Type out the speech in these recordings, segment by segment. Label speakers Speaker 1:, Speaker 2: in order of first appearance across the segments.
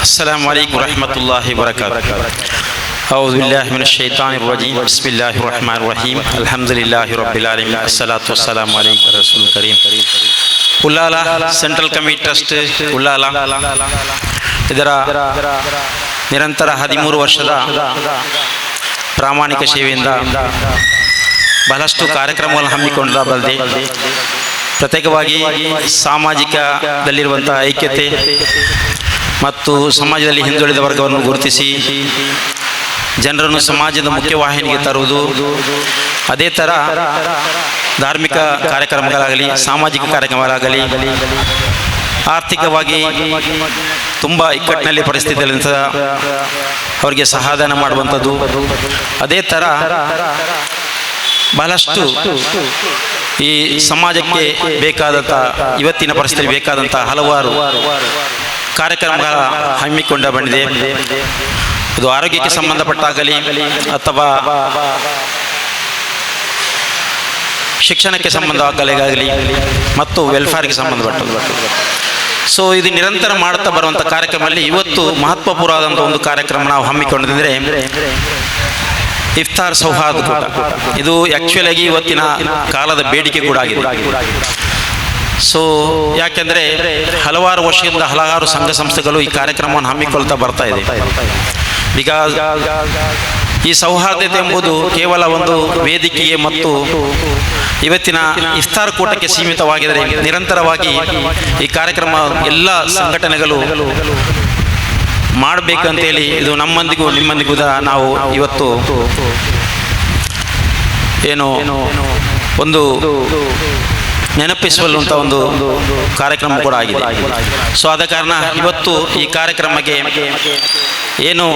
Speaker 1: السلام عليكم ورحمة الله وبركاته. أعوذ بالله من الشيطان الرجيم. بسم الله الرحمن الرحيم. الحمد لله رب العالمين. الصلاة والسلام عليك رسول الكريم. Ullal central committee trust Ullal ಇದರ ನಿರಂತರ 13 ವರ್ಷದ ಪ್ರಾಮಾಣಿಕ ಸೇವೆಯಿಂದ ಬಹಳಷ್ಟು ಕಾರ್ಯಕ್ರಮಗಳನ್ನು ಹಮ್ಮಿಕೊಂಡಿರಬಲ್ಲದೆ ಪ್ರತ್ಯೇಕವಾಗಿ ಸಾಮಾಜಿಕದಲ್ಲಿರುವಂಥ ಐಕ್ಯತೆ ಮತ್ತು ಸಮಾಜದಲ್ಲಿ ಹಿಂದುಳಿದ ವರ್ಗವನ್ನು ಗುರುತಿಸಿ ಜನರನ್ನು ಸಮಾಜದ ಮುಖ್ಯವಾಹಿನಿಗೆ ತರುವುದು, ಅದೇ ಥರ ಧಾರ್ಮಿಕ ಕಾರ್ಯಕ್ರಮಗಳಾಗಲಿ ಸಾಮಾಜಿಕ ಕಾರ್ಯಕ್ರಮಗಳಾಗಲಿ ಆರ್ಥಿಕವಾಗಿ ತುಂಬ ಇಕ್ಕಟ್ಟಿನಲ್ಲಿ ಪರಿಸ್ಥಿತಿಯಲ್ಲಿಂದ ಅವರಿಗೆ ಸಹಾಯಧನ ಮಾಡುವಂಥದ್ದು, ಅದೇ ಥರ ಬಹಳಷ್ಟು ಈ ಸಮಾಜಕ್ಕೆ ಬೇಕಾದಂಥ ಇವತ್ತಿನ ಪರಿಸ್ಥಿತಿ ಬೇಕಾದಂಥ ಹಲವಾರು ಕಾರ್ಯಕ್ರಮಗಳ ಹಮ್ಮಿಕೊಂಡ ಬಂದಿದೆ. ಅದು ಆರೋಗ್ಯಕ್ಕೆ ಸಂಬಂಧಪಟ್ಟಾಗಲಿ ಅಥವಾ ಶಿಕ್ಷಣಕ್ಕೆ ಸಂಬಂಧವಾಗಲಿ ಮತ್ತು ವೆಲ್ಫೇರ್ಗೆ ಸಂಬಂಧಪಟ್ಟದ್ದು. ಸೊ ಇದು ನಿರಂತರ ಮಾಡ್ತಾ ಬರುವಂಥ ಕಾರ್ಯಕ್ರಮದಲ್ಲಿ ಇವತ್ತು ಮಹತ್ವಪೂರ್ಣವಾದಂಥ ಒಂದು ಕಾರ್ಯಕ್ರಮ ನಾವು ಹಮ್ಮಿಕೊಂಡಿದ್ದರೆ ಇಫ್ತಾರ್ ಸೌಹಾರ್ದ ಕೂಟ. ಇದು ಆ್ಯಕ್ಚುಲಾಗಿ ಇವತ್ತಿನ ಕಾಲದ ಬೇಡಿಕೆ ಕೂಡ ಆಗಿದೆ. ಸೊ ಯಾಕೆಂದರೆ ಹಲವಾರು ವರ್ಷದಿಂದ ಹಲವಾರು ಸಂಘ ಸಂಸ್ಥೆಗಳು ಈ ಕಾರ್ಯಕ್ರಮವನ್ನು ಹಮ್ಮಿಕೊಳ್ತಾ ಬರ್ತಾ ಇದೆ. ಬಿಕಾಸ್ ಈ ಸೌಹಾರ್ದತೆ ಎಂಬುದು ಕೇವಲ ಒಂದು ವೇದಿಕೆಗೆ ಮತ್ತು ಇವತ್ತಿನ ಇಫ್ತಾರ್ ಕೂಟಕ್ಕೆ ಸೀಮಿತವಾಗಿದ್ದರೆ ನಿರಂತರವಾಗಿ ಈ ಕಾರ್ಯಕ್ರಮ ಎಲ್ಲ ಸಂಘಟನೆಗಳು ಮಾಡಬೇಕಂತೇಳಿ ಇದು ನಮ್ಮಂದಿಗೂ ನಿಮ್ಮಂದಿಗೂ ನಾವು ಇವತ್ತು ಏನು ಒಂದು ನೆನಪಿಸುವಂಥ ಒಂದು ಕಾರ್ಯಕ್ರಮ ಕೂಡ ಆಗಿದೆ. ಸೊ ಆದ ಕಾರಣ ಇವತ್ತು ಈ ಕಾರ್ಯಕ್ರಮಕ್ಕೆ ಏನು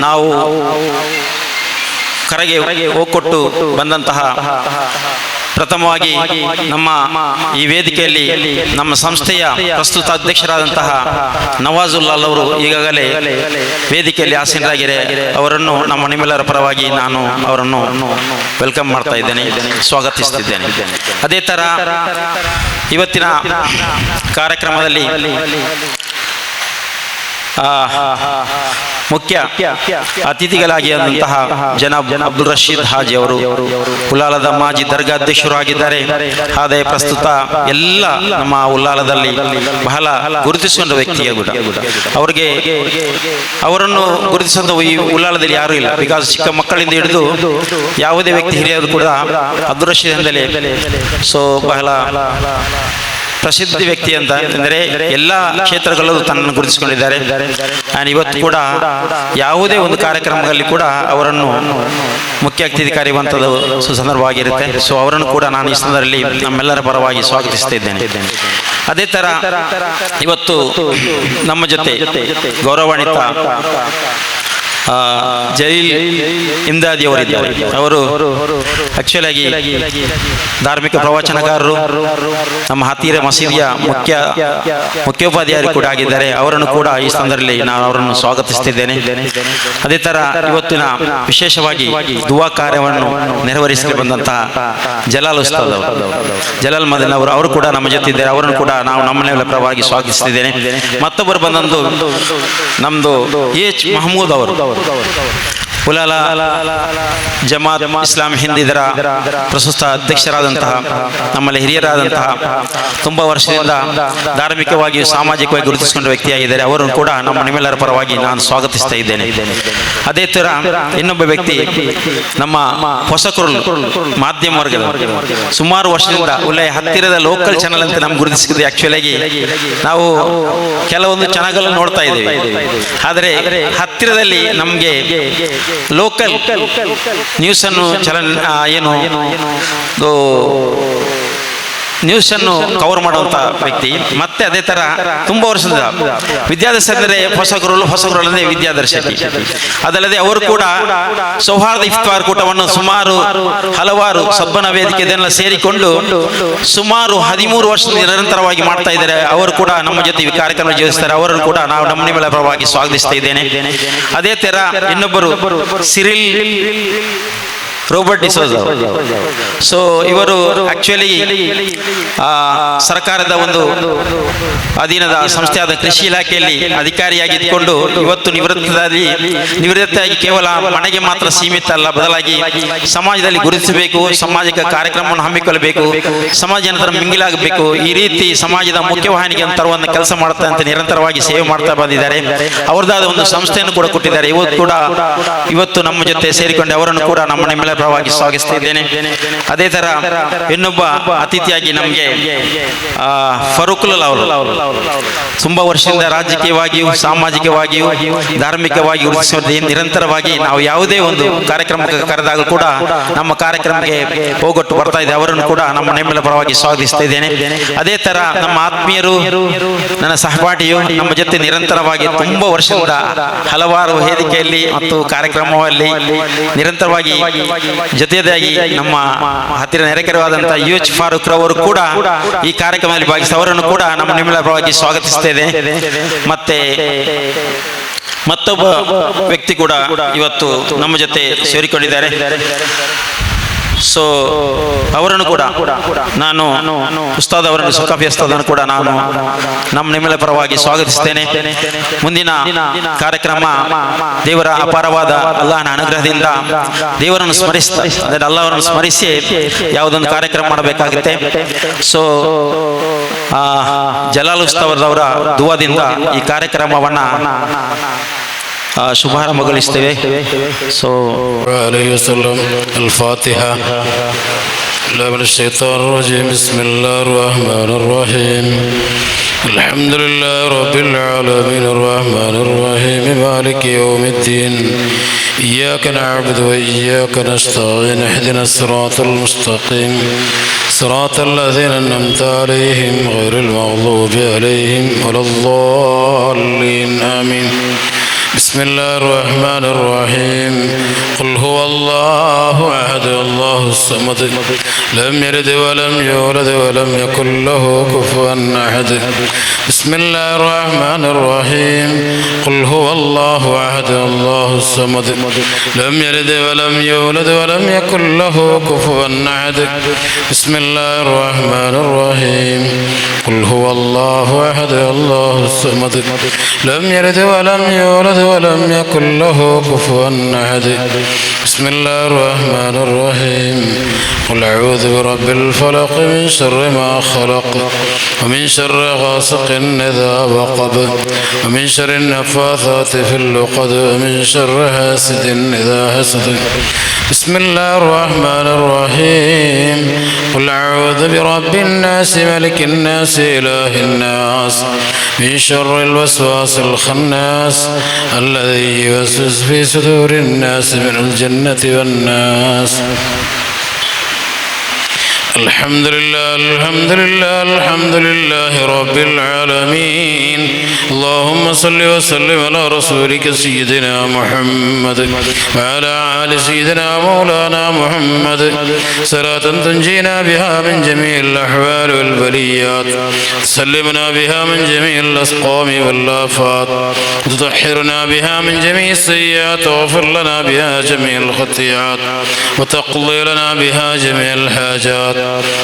Speaker 1: ನಾವು ಕರೆಗೆ ಹೋಗ್ಕೊಟ್ಟು ಬಂದಂತಹ ಪ್ರಥಮವಾಗಿ ನಮ್ಮ ಈ ವೇದಿಕೆಯಲ್ಲಿ ನಮ್ಮ ಸಂಸ್ಥೆಯ ಪ್ರಸ್ತುತ ಅಧ್ಯಕ್ಷರಾದಂತಹ ನವಾಜುಲ್ಲಾಲ್ ಅವರು ಈಗಾಗಲೇ ವೇದಿಕೆಯಲ್ಲಿ ಆಸೀನರಾಗಿದ್ದಾರೆ. ಅವರನ್ನು ನಮ್ಮ ನಿಮ್ಮೆಲ್ಲರ ಪರವಾಗಿ ನಾನು ಅವರನ್ನು ವೆಲ್ಕಮ್ ಮಾಡ್ತಾ ಇದ್ದೇನೆ, ಸ್ವಾಗತಿಸ್ತಿದ್ದೇನೆ. ಅದೇ ಥರ ಇವತ್ತಿನ ಕಾರ್ಯಕ್ರಮದಲ್ಲಿ ಮುಖ್ಯ ಅತಿಥಿಗಳಾಗಿ ಆದಂತಹ ಜನಾಬ್ ಅಬ್ದುಲ್ ರಶೀದ್ ಹಾಜಿ ಅವರು ಉಳ್ಳಾಲದ ಮಾಜಿ ದರ್ಗಾ ಅಧ್ಯಕ್ಷರು ಆಗಿದ್ದಾರೆ. ಅದೇ ಪ್ರಸ್ತುತ ಎಲ್ಲ ನಮ್ಮ ಉಳ್ಳಾಲದಲ್ಲಿ ಬಹಳ ಗುರುತಿಸುವಂಥ ವ್ಯಕ್ತಿಗೆ ಕೂಡ ಅವರಿಗೆ ಅವರನ್ನು ಗುರುತಿಸುವಂಥ ಈ ಉಳ್ಳಾಲದಲ್ಲಿ ಯಾರೂ ಇಲ್ಲ. ಬಿಕಾಸ್ ಚಿಕ್ಕ ಮಕ್ಕಳಿಂದ ಹಿಡಿದು ಯಾವುದೇ ವ್ಯಕ್ತಿ ಹಿರಿಯರು ಕೂಡ ಅಬ್ದುಲ್ ರಶೀದ್ ಎಂದಲೇ ಸೊ ಬಹಳ ಪ್ರಸಿದ್ಧ ವ್ಯಕ್ತಿ ಅಂತ ಅಂದರೆ ಎಲ್ಲ ಕ್ಷೇತ್ರಗಳಲ್ಲೂ ತನ್ನನ್ನು ಗುರುತಿಸಿಕೊಂಡಿದ್ದಾರೆ. ಆ್ಯಂಡ್ ಇವತ್ತು ಕೂಡ ಯಾವುದೇ ಒಂದು ಕಾರ್ಯಕ್ರಮದಲ್ಲಿ ಕೂಡ ಅವರನ್ನು ಮುಖ್ಯ ಅತಿಥಿ ಕರೆಯುವಂಥದ್ದು ಸುಸಂದರ್ಭವಾಗಿರುತ್ತೆ. ಸೊ ಅವರನ್ನು ಕೂಡ ನಾನು ಈ ಸಂದರ್ಭದಲ್ಲಿ ನಮ್ಮೆಲ್ಲರ ಪರವಾಗಿ ಸ್ವಾಗತಿಸ್ತಾ ಇದ್ದೇನೆ. ಅದೇ ಥರ ಇವತ್ತು ನಮ್ಮ ಜೊತೆ ಗೌರವಾನ್ವಿತ ಜಲೀಲ್ ಇಮ್ದಾದಿ ಅವರಿದ್ದಾರೆ. ಅವರು ಆ್ಯಕ್ಚುಲಾಗಿ ಧಾರ್ಮಿಕ ಪ್ರವಚನಕಾರರು, ನಮ್ಮ ಹತ್ತಿರ ಮಸೀದಿಯ ಮುಖ್ಯೋಪಾಧ್ಯಾಯರು ಕೂಡ ಆಗಿದ್ದಾರೆ. ಅವರನ್ನು ಕೂಡ ಈ ಸಂದರ್ಭದಲ್ಲಿ ನಾನು ಅವರನ್ನು ಸ್ವಾಗತಿಸ್ತಿದ್ದೇನೆ. ಅದೇ ಥರ ಇವತ್ತಿನ ವಿಶೇಷವಾಗಿ ದುವಾ ಕಾರ್ಯವನ್ನು ನೆರವೇರಿಸಲು ಬಂದಂತಹ ಜಲಾಲ್ ಉಸ್ತಾದ್ ಜಲಾಲ್ ಮದನ್ ಅವರು ಕೂಡ ನಮ್ಮ ಜೊತೆ ಇದ್ದಾರೆ. ಅವರನ್ನು ಕೂಡ ನಾವು ನಮ್ಮನೆಲ್ಲ ಪರವಾಗಿ ಸ್ವಾಗತಿಸ್ತಿದ್ದೇನೆ. ಮತ್ತೊಬ್ಬರು ಬಂದಂದು ನಮ್ಮದು ಎಚ್ ಮಹಮೂದ್ ಅವರು ಉಳ್ಳಾಲ ಜಮಾತ್ ಇಸ್ಲಾಂ ಹಿಂದ್ ಇದರ ಪ್ರಸ್ತುತ ಅಧ್ಯಕ್ಷರಾದಂತಹ ನಮ್ಮಲ್ಲಿ ಹಿರಿಯರಾದಂತಹ ತುಂಬ ವರ್ಷದಿಂದ ಧಾರ್ಮಿಕವಾಗಿ ಸಾಮಾಜಿಕವಾಗಿ ಗುರುತಿಸಿಕೊಂಡ ವ್ಯಕ್ತಿಯಾಗಿದ್ದಾರೆ. ಅವರನ್ನು ಕೂಡ ನಮ್ಮ ನಿಮ್ಮೆಲ್ಲರ ಪರವಾಗಿ ನಾನು ಸ್ವಾಗತಿಸ್ತಾ ಇದ್ದೇನೆ. ಅದೇ ಥರ ಇನ್ನೊಬ್ಬ ವ್ಯಕ್ತಿ ನಮ್ಮ ಹೊಸಕುರುಲ್ ಮಾಧ್ಯಮ ವರ್ಗದ ಸುಮಾರು ವರ್ಷದಿಂದ ಒಳ್ಳೆಯ ಹತ್ತಿರದ ಲೋಕಲ್ ಚಾನಲ್ ಅಂತ ನಮ್ಗೆ ಗುರುತಿಸಿದ್ದು. ಆ್ಯಕ್ಚುಲಾಗಿ ನಾವು ಕೆಲವೊಂದು ಚಾನಲ್ಗಳನ್ನು ನೋಡ್ತಾ ಇದ್ದೇವೆ, ಆದರೆ ಹತ್ತಿರದಲ್ಲಿ ನಮಗೆ ಲೋಕಲ್ ನ್ಯೂಸನ್ನು ನ್ಯೂಸನ್ನು ಕವರ್ ಮಾಡುವಂಥ ವ್ಯಕ್ತಿ. ಮತ್ತೆ ಅದೇ ಥರ ತುಂಬ ವರ್ಷದ ವಿದ್ಯಾದರ್ಶಿ ಅಂದರೆ ಹೊಸಗುರುಳು ಅಂದರೆ ವಿದ್ಯಾದರ್ಶಿ. ಅದಲ್ಲದೆ ಅವರು ಕೂಡ ಸೌಹಾರ್ದ ಇಫ್ತಾರ್ ಕೂಟವನ್ನು ಸುಮಾರು ಹಲವಾರು ಸಬ್ಬನ ವೇದಿಕೆಯನ್ನೆಲ್ಲ ಸೇರಿಕೊಂಡು ಸುಮಾರು 13 ವರ್ಷದಿಂದ ನಿರಂತರವಾಗಿ ಮಾಡ್ತಾ ಇದ್ದಾರೆ. ಅವರು ಕೂಡ ನಮ್ಮ ಜೊತೆ ಈ ಕಾರ್ಯಕ್ರಮ ಜೋಡಿಸ್ತಾರೆ. ಅವರನ್ನು ಕೂಡ ನಾವು ನಮ್ಮ ನಿಮ್ಮೆಲ್ಲರ ಪರವಾಗಿ ಸ್ವಾಗತಿಸ್ತಾ ಇದ್ದೇನೆ. ಅದೇ ಥರ ಇನ್ನೊಬ್ಬರು ಸಿರಿಲ್ ರೋಬರ್ಟ್ ಡಿಸೋಜ. ಸೊ ಇವರು ಆಕ್ಚುಲಿ ಸರ್ಕಾರದ ಒಂದು ಅಧೀನದ ಸಂಸ್ಥೆಯಾದ ಕೃಷಿ ಇಲಾಖೆಯಲ್ಲಿ ಅಧಿಕಾರಿಯಾಗಿ ಇದ್ದುಕೊಂಡು ಇವತ್ತು ನಿವೃತ್ತಿಯಾಗಿ ಕೇವಲ ಮನೆಗೆ ಮಾತ್ರ ಸೀಮಿತ ಅಲ್ಲ, ಬದಲಾಗಿ ಸಮಾಜದಲ್ಲಿ ಗುರುತಿಸಬೇಕು, ಸಾಮಾಜಿಕ ಕಾರ್ಯಕ್ರಮವನ್ನು ಹಮ್ಮಿಕೊಳ್ಳಬೇಕು, ಸಮಾಜ ಜನರ ಮಿಂಗಿಲಾಗಬೇಕು, ಈ ರೀತಿ ಸಮಾಜದ ಮುಖ್ಯವಾಹಿನಿಗೆ ತರುವಂತ ಕೆಲಸ ಮಾಡ್ತಾ ಅಂತ ನಿರಂತರವಾಗಿ ಸೇವೆ ಮಾಡ್ತಾ ಬಂದಿದ್ದಾರೆ. ಅವರದಾದ ಒಂದು ಸಂಸ್ಥೆಯನ್ನು ಕೂಡ ಕೊಟ್ಟಿದ್ದಾರೆ. ಇವತ್ತು ನಮ್ಮ ಜೊತೆ ಸೇರಿಕೊಂಡು ಅವರನ್ನು ಕೂಡ ನಿಮ್ಮೆಲ್ಲರ ಪರವಾಗಿ ಸ್ವಾಗತಿಸುತ್ತಿದ್ದೇನೆ. ಅದೇ ತರ ಇನ್ನೊಬ್ಬ ಅತಿಥಿಯಾಗಿ ನಮಗೆ ಫರೂಕುಲ್ಲಾ ಅವರು ತುಂಬಾ ವರ್ಷದಿಂದ ರಾಜಕೀಯವಾಗಿಯೂ ಸಾಮಾಜಿಕವಾಗಿಯೂ ಧಾರ್ಮಿಕವಾಗಿಯೂ ನಿರಂತರವಾಗಿ ನಾವು ಯಾವುದೇ ಒಂದು ಕಾರ್ಯಕ್ರಮಕ್ಕೆ ಕರೆದಾಗ ಕೂಡ ನಮ್ಮ ಕಾರ್ಯಕ್ರಮಕ್ಕೆ ಹೋಗೊಟ್ಟು ಬರ್ತಾ ಇದೆ. ಅವರನ್ನು ಕೂಡ ನಿಮ್ಮೆಲ್ಲರ ಪರವಾಗಿ ಸ್ವಾಗತಿಸ್ತಾ ಇದ್ದೇನೆ. ಅದೇ ತರ ನಮ್ಮ ಆತ್ಮೀಯರು, ನನ್ನ ಸಹಪಾಠಿಯು ನಮ್ಮ ಜೊತೆ ನಿರಂತರವಾಗಿ ತುಂಬಾ ವರ್ಷದಿಂದ ಹಲವಾರು ವೇದಿಕೆಯಲ್ಲಿ ಮತ್ತು ಕಾರ್ಯಕ್ರಮದಲ್ಲಿ ನಿರಂತರವಾಗಿ ಜೊತೆಯಾಗಿ ನಮ್ಮ ಹತ್ತಿರ ನೆರೆಕೆರೆವಾದಂತಹ UH ಫಾರೂಕ್ ರವರು ಕೂಡ ಈ ಕಾರ್ಯಕ್ರಮದಲ್ಲಿ ಭಾಗಿಸಿ ಅವರನ್ನು ಕೂಡ ನಿಮ್ಮೆಲ್ಲರ ಪರವಾಗಿ ಸ್ವಾಗತಿಸುತ್ತೇವೆ. ಮತ್ತೆ ಮತ್ತೊಬ್ಬ ವ್ಯಕ್ತಿ ಕೂಡ ಇವತ್ತು ನಮ್ಮ ಜೊತೆ ಸೇರಿಕೊಂಡಿದ್ದಾರೆ. ಸೊ ಅವರನ್ನು ಕೂಡ ನಾನು ಉಸ್ತಾದ್ ಅವರನ್ನು ಸುಕಾಫಿ ಉಸ್ತಾದನ್ನು ಕೂಡ ನಾನು ನಿಮ್ಮೆಲ್ಲರ ಪರವಾಗಿ ಸ್ವಾಗತಿಸ್ತೇನೆ. ಮುಂದಿನ ಕಾರ್ಯಕ್ರಮ ದೇವರ ಅಪಾರವಾದ ಅಲ್ಲಾಹನ ಅನುಗ್ರಹದಿಂದ ದೇವರನ್ನು ಸ್ಮರಿಸ್ತಾ ಅಂದರೆ ಅಲ್ಲಾಹರನ್ನು ಸ್ಮರಿಸಿ ಯಾವುದೊಂದು ಕಾರ್ಯಕ್ರಮ ಮಾಡಬೇಕಾಗುತ್ತೆ. ಸೊ ಜಲಾಲ್ ಉಸ್ತಾದವರ ದುವಾದಿಂದ ಈ ಕಾರ್ಯಕ್ರಮವನ್ನ ಶುಭಾರಂಭಗೊಳಿಸ್ತೇವೆ. ಸೊ الفاتحة من الشيطان الرجيم. بسم الله الرحمن الرحيم. الحمد لله رب العالمين الرحمن الرحيم مالك يوم الدين. إياك نعبد وإياك نستعين. اهدنا الصراط المستقيم صراط الذين أنعمت عليهم غير المغضوب عليهم ولا الضالين. آمين. بسم الله الرحمن الرحيم. قل هو الله أحد الله الصمد لم يلد ولم يولد ولم يكن له كفوا أحد. بسم الله الرحمن الرحيم. قل هو الله أحد الله الصمد لم يلد ولم يولد ولم يكن له كفوا أحد. بسم الله الرحمن الرحيم. قل هو الله أحد الله الصمد لم يلد ولم يولد ولم يكن له كفوا أحد. بسم الله الرحمن الرحيم. قل أعوذ برب الفلق من شر ما خلق ومن شر غاسق إذا وقب ومن شر النفاثات في العقد ومن شر حاسد إذا حسد. بسم الله الرحمن الرحيم. قل أعوذ برب الناس ملك الناس إله الناس من شر الوسواس الخناس الذي يوسوس في صدور الناس من الجنة والناس. الحمد لله الحمد لله الحمد لله رب العالمين. اللهم صل وسلم على رسولك سيدنا محمد وعلى آل سيدنا مولانا محمد صلاة تنجينا بها من جميع الأحوال والبليات، تسلمنا بها من جميع الأسقام والآفات، وتطهرنا بها من جميع السيئات، وغفر لنا بها جميع الخطيئات، وتقضي لنا بها جميع الحاجات،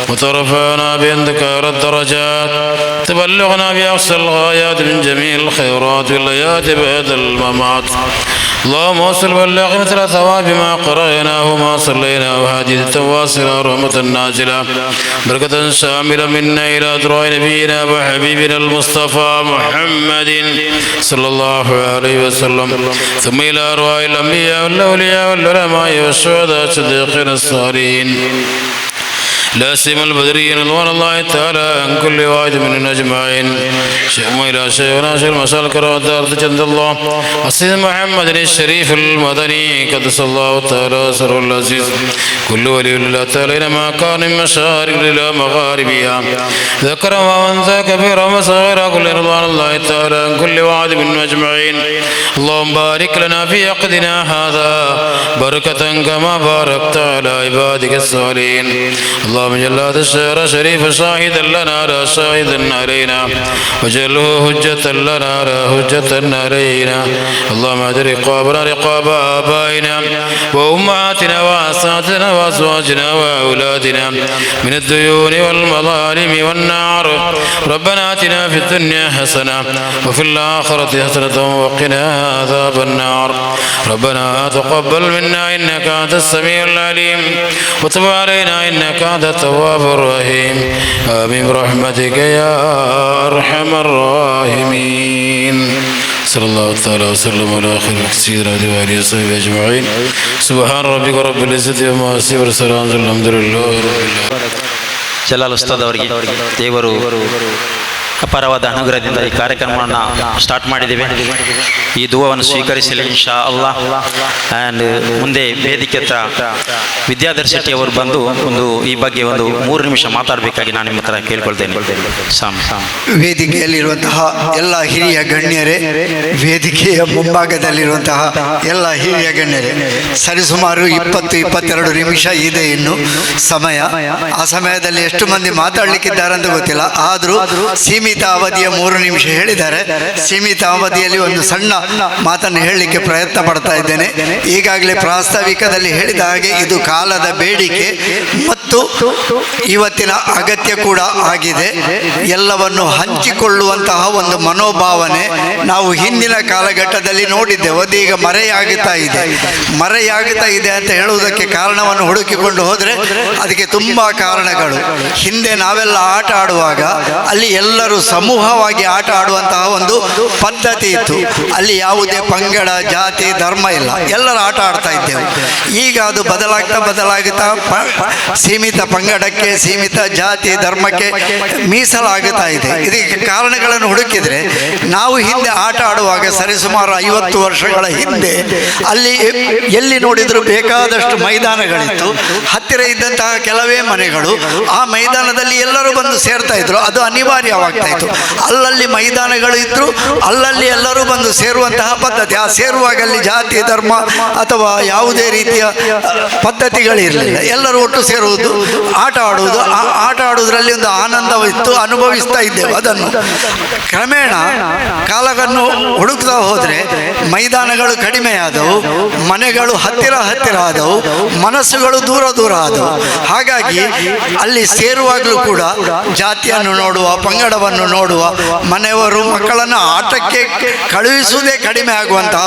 Speaker 1: وترفعنا بأنك أعلى الدرجات، تبلغنا بأقصى الغايات من جميع الخيرات والآيات بعد الممات. اللهم وصل بلغ مثل ثواب ما قرأناه ما صليناه حديث واصلة رحمة نازلة بركة شاملة منا إلى أدراء نبينا وحبيبنا المصطفى محمد صلى الله عليه وسلم، ثم إلى أرواح الأنبياء والأولياء والعلماء والشهداء الصديقين الصالحين لا سيما البدريين رضوان الله تعالى عن كل واحد منهم أجمعين. شيخنا إلى شيخنا شيخ المشايخ الكرام جند الله السيد محمد الشريف المدني قدس الله تعالى سره العزيز. كل ولي الله تعالى ما كان من مشارق إلى مغاربها ذكر وأنثى كبيرا وصغيرا كل رضوان الله تعالى عن كل واحد منهم أجمعين. اللهم بارك لنا في عقدنا هذا بركة كما باركت على عبادك الصالحين. اللهم
Speaker 2: اللهم اجعل هذا الشهر شريف شاهدا لنا لا شاهدا علينا واجعله حجة لنا لا حجة علينا. اللهم اهد رقابنا رقاب آبائنا وأمهاتنا وأساتذتنا وأزواجنا وأولادنا من الديون والمظالم والنار. ربنا آتنا في الدنيا حسنة وفي الآخرة حسنة وقنا عذاب النار. ربنا تقبل منا إنك أنت السميع العليم وتب علينا إنك أنت التواب الرحيم. آمين برحمتك يا أرحم الراحمين. صلى الله تعالى وسلم على خير سيدنا وآله وصحبه أجمعين. سبحان ربك رب العزة عما يصفون وسلام الحمد لله رب العالمين.
Speaker 1: ಜಲಾಲ್ ಉಸ್ತಾದ್ ಅವರಿಗೆ ದೇವರು ಅಪಾರವಾದ ಅನುಗ್ರಹದಿಂದ ಈ ಕಾರ್ಯಕ್ರಮವನ್ನು ಸ್ಟಾರ್ಟ್ ಮಾಡಿದ್ದೇವೆ. ಈ ದುವಾವನ್ನು ಸ್ವೀಕರಿಸಲಿ ಇನ್ಶಾ ಅಲ್ಲಾಹ್. ಆ್ಯಂಡ್ ಮುಂದೆ ವೇದಿಕೆ ಹತ್ರ ವಿದ್ಯಾಧರ್ ಶೆಟ್ಟಿ ಅವರು ಬಂದು ಈ ಬಗ್ಗೆ ಒಂದು 3 ನಿಮಿಷ ಮಾತಾಡಬೇಕಾಗಿ ನಾನು ನಿಮ್ಮ ಹತ್ರ ಕೇಳ್ಕೊಳ್ತೇನೆ.
Speaker 3: ವೇದಿಕೆಯಲ್ಲಿರುವಂತಹ ಎಲ್ಲ ಹಿರಿಯ ಗಣ್ಯರೇ, ವೇದಿಕೆಯ ಮುಂಭಾಗದಲ್ಲಿರುವಂತಹ ಎಲ್ಲ ಹಿರಿಯ ಗಣ್ಯರೇ, ಸರಿಸುಮಾರು 20-22 ನಿಮಿಷ ಇದೆ ಇನ್ನು ಸಮಯ. ಆ ಸಮಯದಲ್ಲಿ ಎಷ್ಟು ಮಂದಿ ಮಾತಾಡಲಿಕ್ಕಿದ್ದಾರೆ ಅಂತ ಗೊತ್ತಿಲ್ಲ. ಆದರೂ ಸೀಮಿತ ಅವಧಿಯ 3 ನಿಮಿಷ ಹೇಳಿದ್ದಾರೆ. ಸೀಮಿತ ಅವಧಿಯಲ್ಲಿ ಒಂದು ಸಣ್ಣ ಮಾತನ್ನು ಹೇಳಲಿಕ್ಕೆ ಪ್ರಯತ್ನ ಪಡ್ತಾ ಇದ್ದೇನೆ. ಈಗಾಗಲೇ ಪ್ರಾಸ್ತಾವಿಕದಲ್ಲಿ ಹೇಳಿದ ಹಾಗೆ ಇದು ಕಾಲದ ಬೇಡಿಕೆ ಮತ್ತು ಇವತ್ತಿನ ಅಗತ್ಯ ಕೂಡ ಆಗಿದೆ. ಎಲ್ಲವನ್ನು ಹಂಚಿಕೊಳ್ಳುವಂತಹ ಒಂದು ಮನೋಭಾವನೆ ನಾವು ಹಿಂದಿನ ಕಾಲಘಟ್ಟದಲ್ಲಿ ನೋಡಿದ್ದೆವು. ಅದೀಗ ಮರೆಯಾಗುತ್ತಾ ಇದೆ ಅಂತ ಹೇಳುವುದಕ್ಕೆ ಕಾರಣವನ್ನು ಹುಡುಕಿಕೊಂಡು ಹೋದರೆ ಅದಕ್ಕೆ ತುಂಬ ಕಾರಣಗಳು. ಹಿಂದೆ ನಾವೆಲ್ಲ ಆಟ ಆಡುವಾಗ ಅಲ್ಲಿ ಎಲ್ಲರೂ ಸಮೂಹವಾಗಿ ಆಟ ಆಡುವಂತಹ ಒಂದು ಪದ್ಧತಿ ಇತ್ತು. ಅಲ್ಲಿ ಯಾವುದೇ ಪಂಗಡ, ಜಾತಿ, ಧರ್ಮ ಇಲ್ಲ, ಎಲ್ಲರೂ ಆಟ ಆಡ್ತಾ ಇದ್ದೆವು. ಈಗ ಅದು ಬದಲಾಗುತ್ತಾ ಸೀಮಿತ ಪಂಗಡಕ್ಕೆ, ಸೀಮಿತ ಜಾತಿ, ಧರ್ಮಕ್ಕೆ ಮೀಸಲಾಗುತ್ತಾ ಇದೆ. ಇದಕ್ಕೆ ಕಾರಣಗಳನ್ನು ಹುಡುಕಿದರೆ ನಾವು ಹಿಂದೆ ಆಟ ಆಡುವಾಗ ಸರಿಸುಮಾರು 50 ವರ್ಷಗಳ ಹಿಂದೆ ಅಲ್ಲಿ ಎಲ್ಲಿ ನೋಡಿದರೂ ಬೇಕಾದಷ್ಟು ಮೈದಾನಗಳಿತ್ತು. ಹತ್ತಿರ ಇದ್ದಂತಹ ಕೆಲವೇ ಮನೆಗಳು. ಆ ಮೈದಾನದಲ್ಲಿ ಎಲ್ಲರೂ ಬಂದು ಸೇರ್ತಾ ಇದ್ರು. ಅದು ಅನಿವಾರ್ಯವಾಗ್ತಾ ಇತ್ತು. ಅಲ್ಲಲ್ಲಿ ಮೈದಾನಗಳು ಇದ್ರು, ಅಲ್ಲಲ್ಲಿ ಎಲ್ಲರೂ ಬಂದು ಸೇರುವಂತಹ ಪದ್ಧತಿ. ಆ ಸೇರುವಾಗ ಅಲ್ಲಿ ಜಾತಿ, ಧರ್ಮ ಅಥವಾ ಯಾವುದೇ ರೀತಿಯ ಪದ್ಧತಿಗಳಿರಲಿಲ್ಲ. ಎಲ್ಲರೂ ಒಟ್ಟು ಸೇರುವುದು, ಆಟ ಆಡುವುದು. ಆ ಆಟ ಆಡುವುದರಲ್ಲಿ ಒಂದು ಆನಂದವಿತ್ತು, ಅನುಭವಿಸ್ತಾ ಇದ್ದೆವು. ಅದನ್ನು ಕ್ರಮೇಣ ಕಾಲವನ್ನು ಹುಡುಕ್ತಾ ಹೋದರೆ ಮೈದಾನಗಳು ಕಡಿಮೆಯಾದವು, ಮನೆಗಳು ಹತ್ತಿರ ಆದವು, ಮನಸ್ಸುಗಳು ದೂರ ಆದವು. ಹಾಗಾಗಿ ಅಲ್ಲಿ ಸೇರುವಾಗಲೂ ಕೂಡ ಜಾತಿಯನ್ನು ನೋಡುವ, ಪಂಗಡವನ್ನು ನೋಡುವ, ಮನೆಯವರು ಮಕ್ಕಳನ್ನು ಆಟಕ್ಕೆ ಕಳುಹಿಸುವುದೇ ಕಡಿಮೆ ಆಗುವಂತಹ,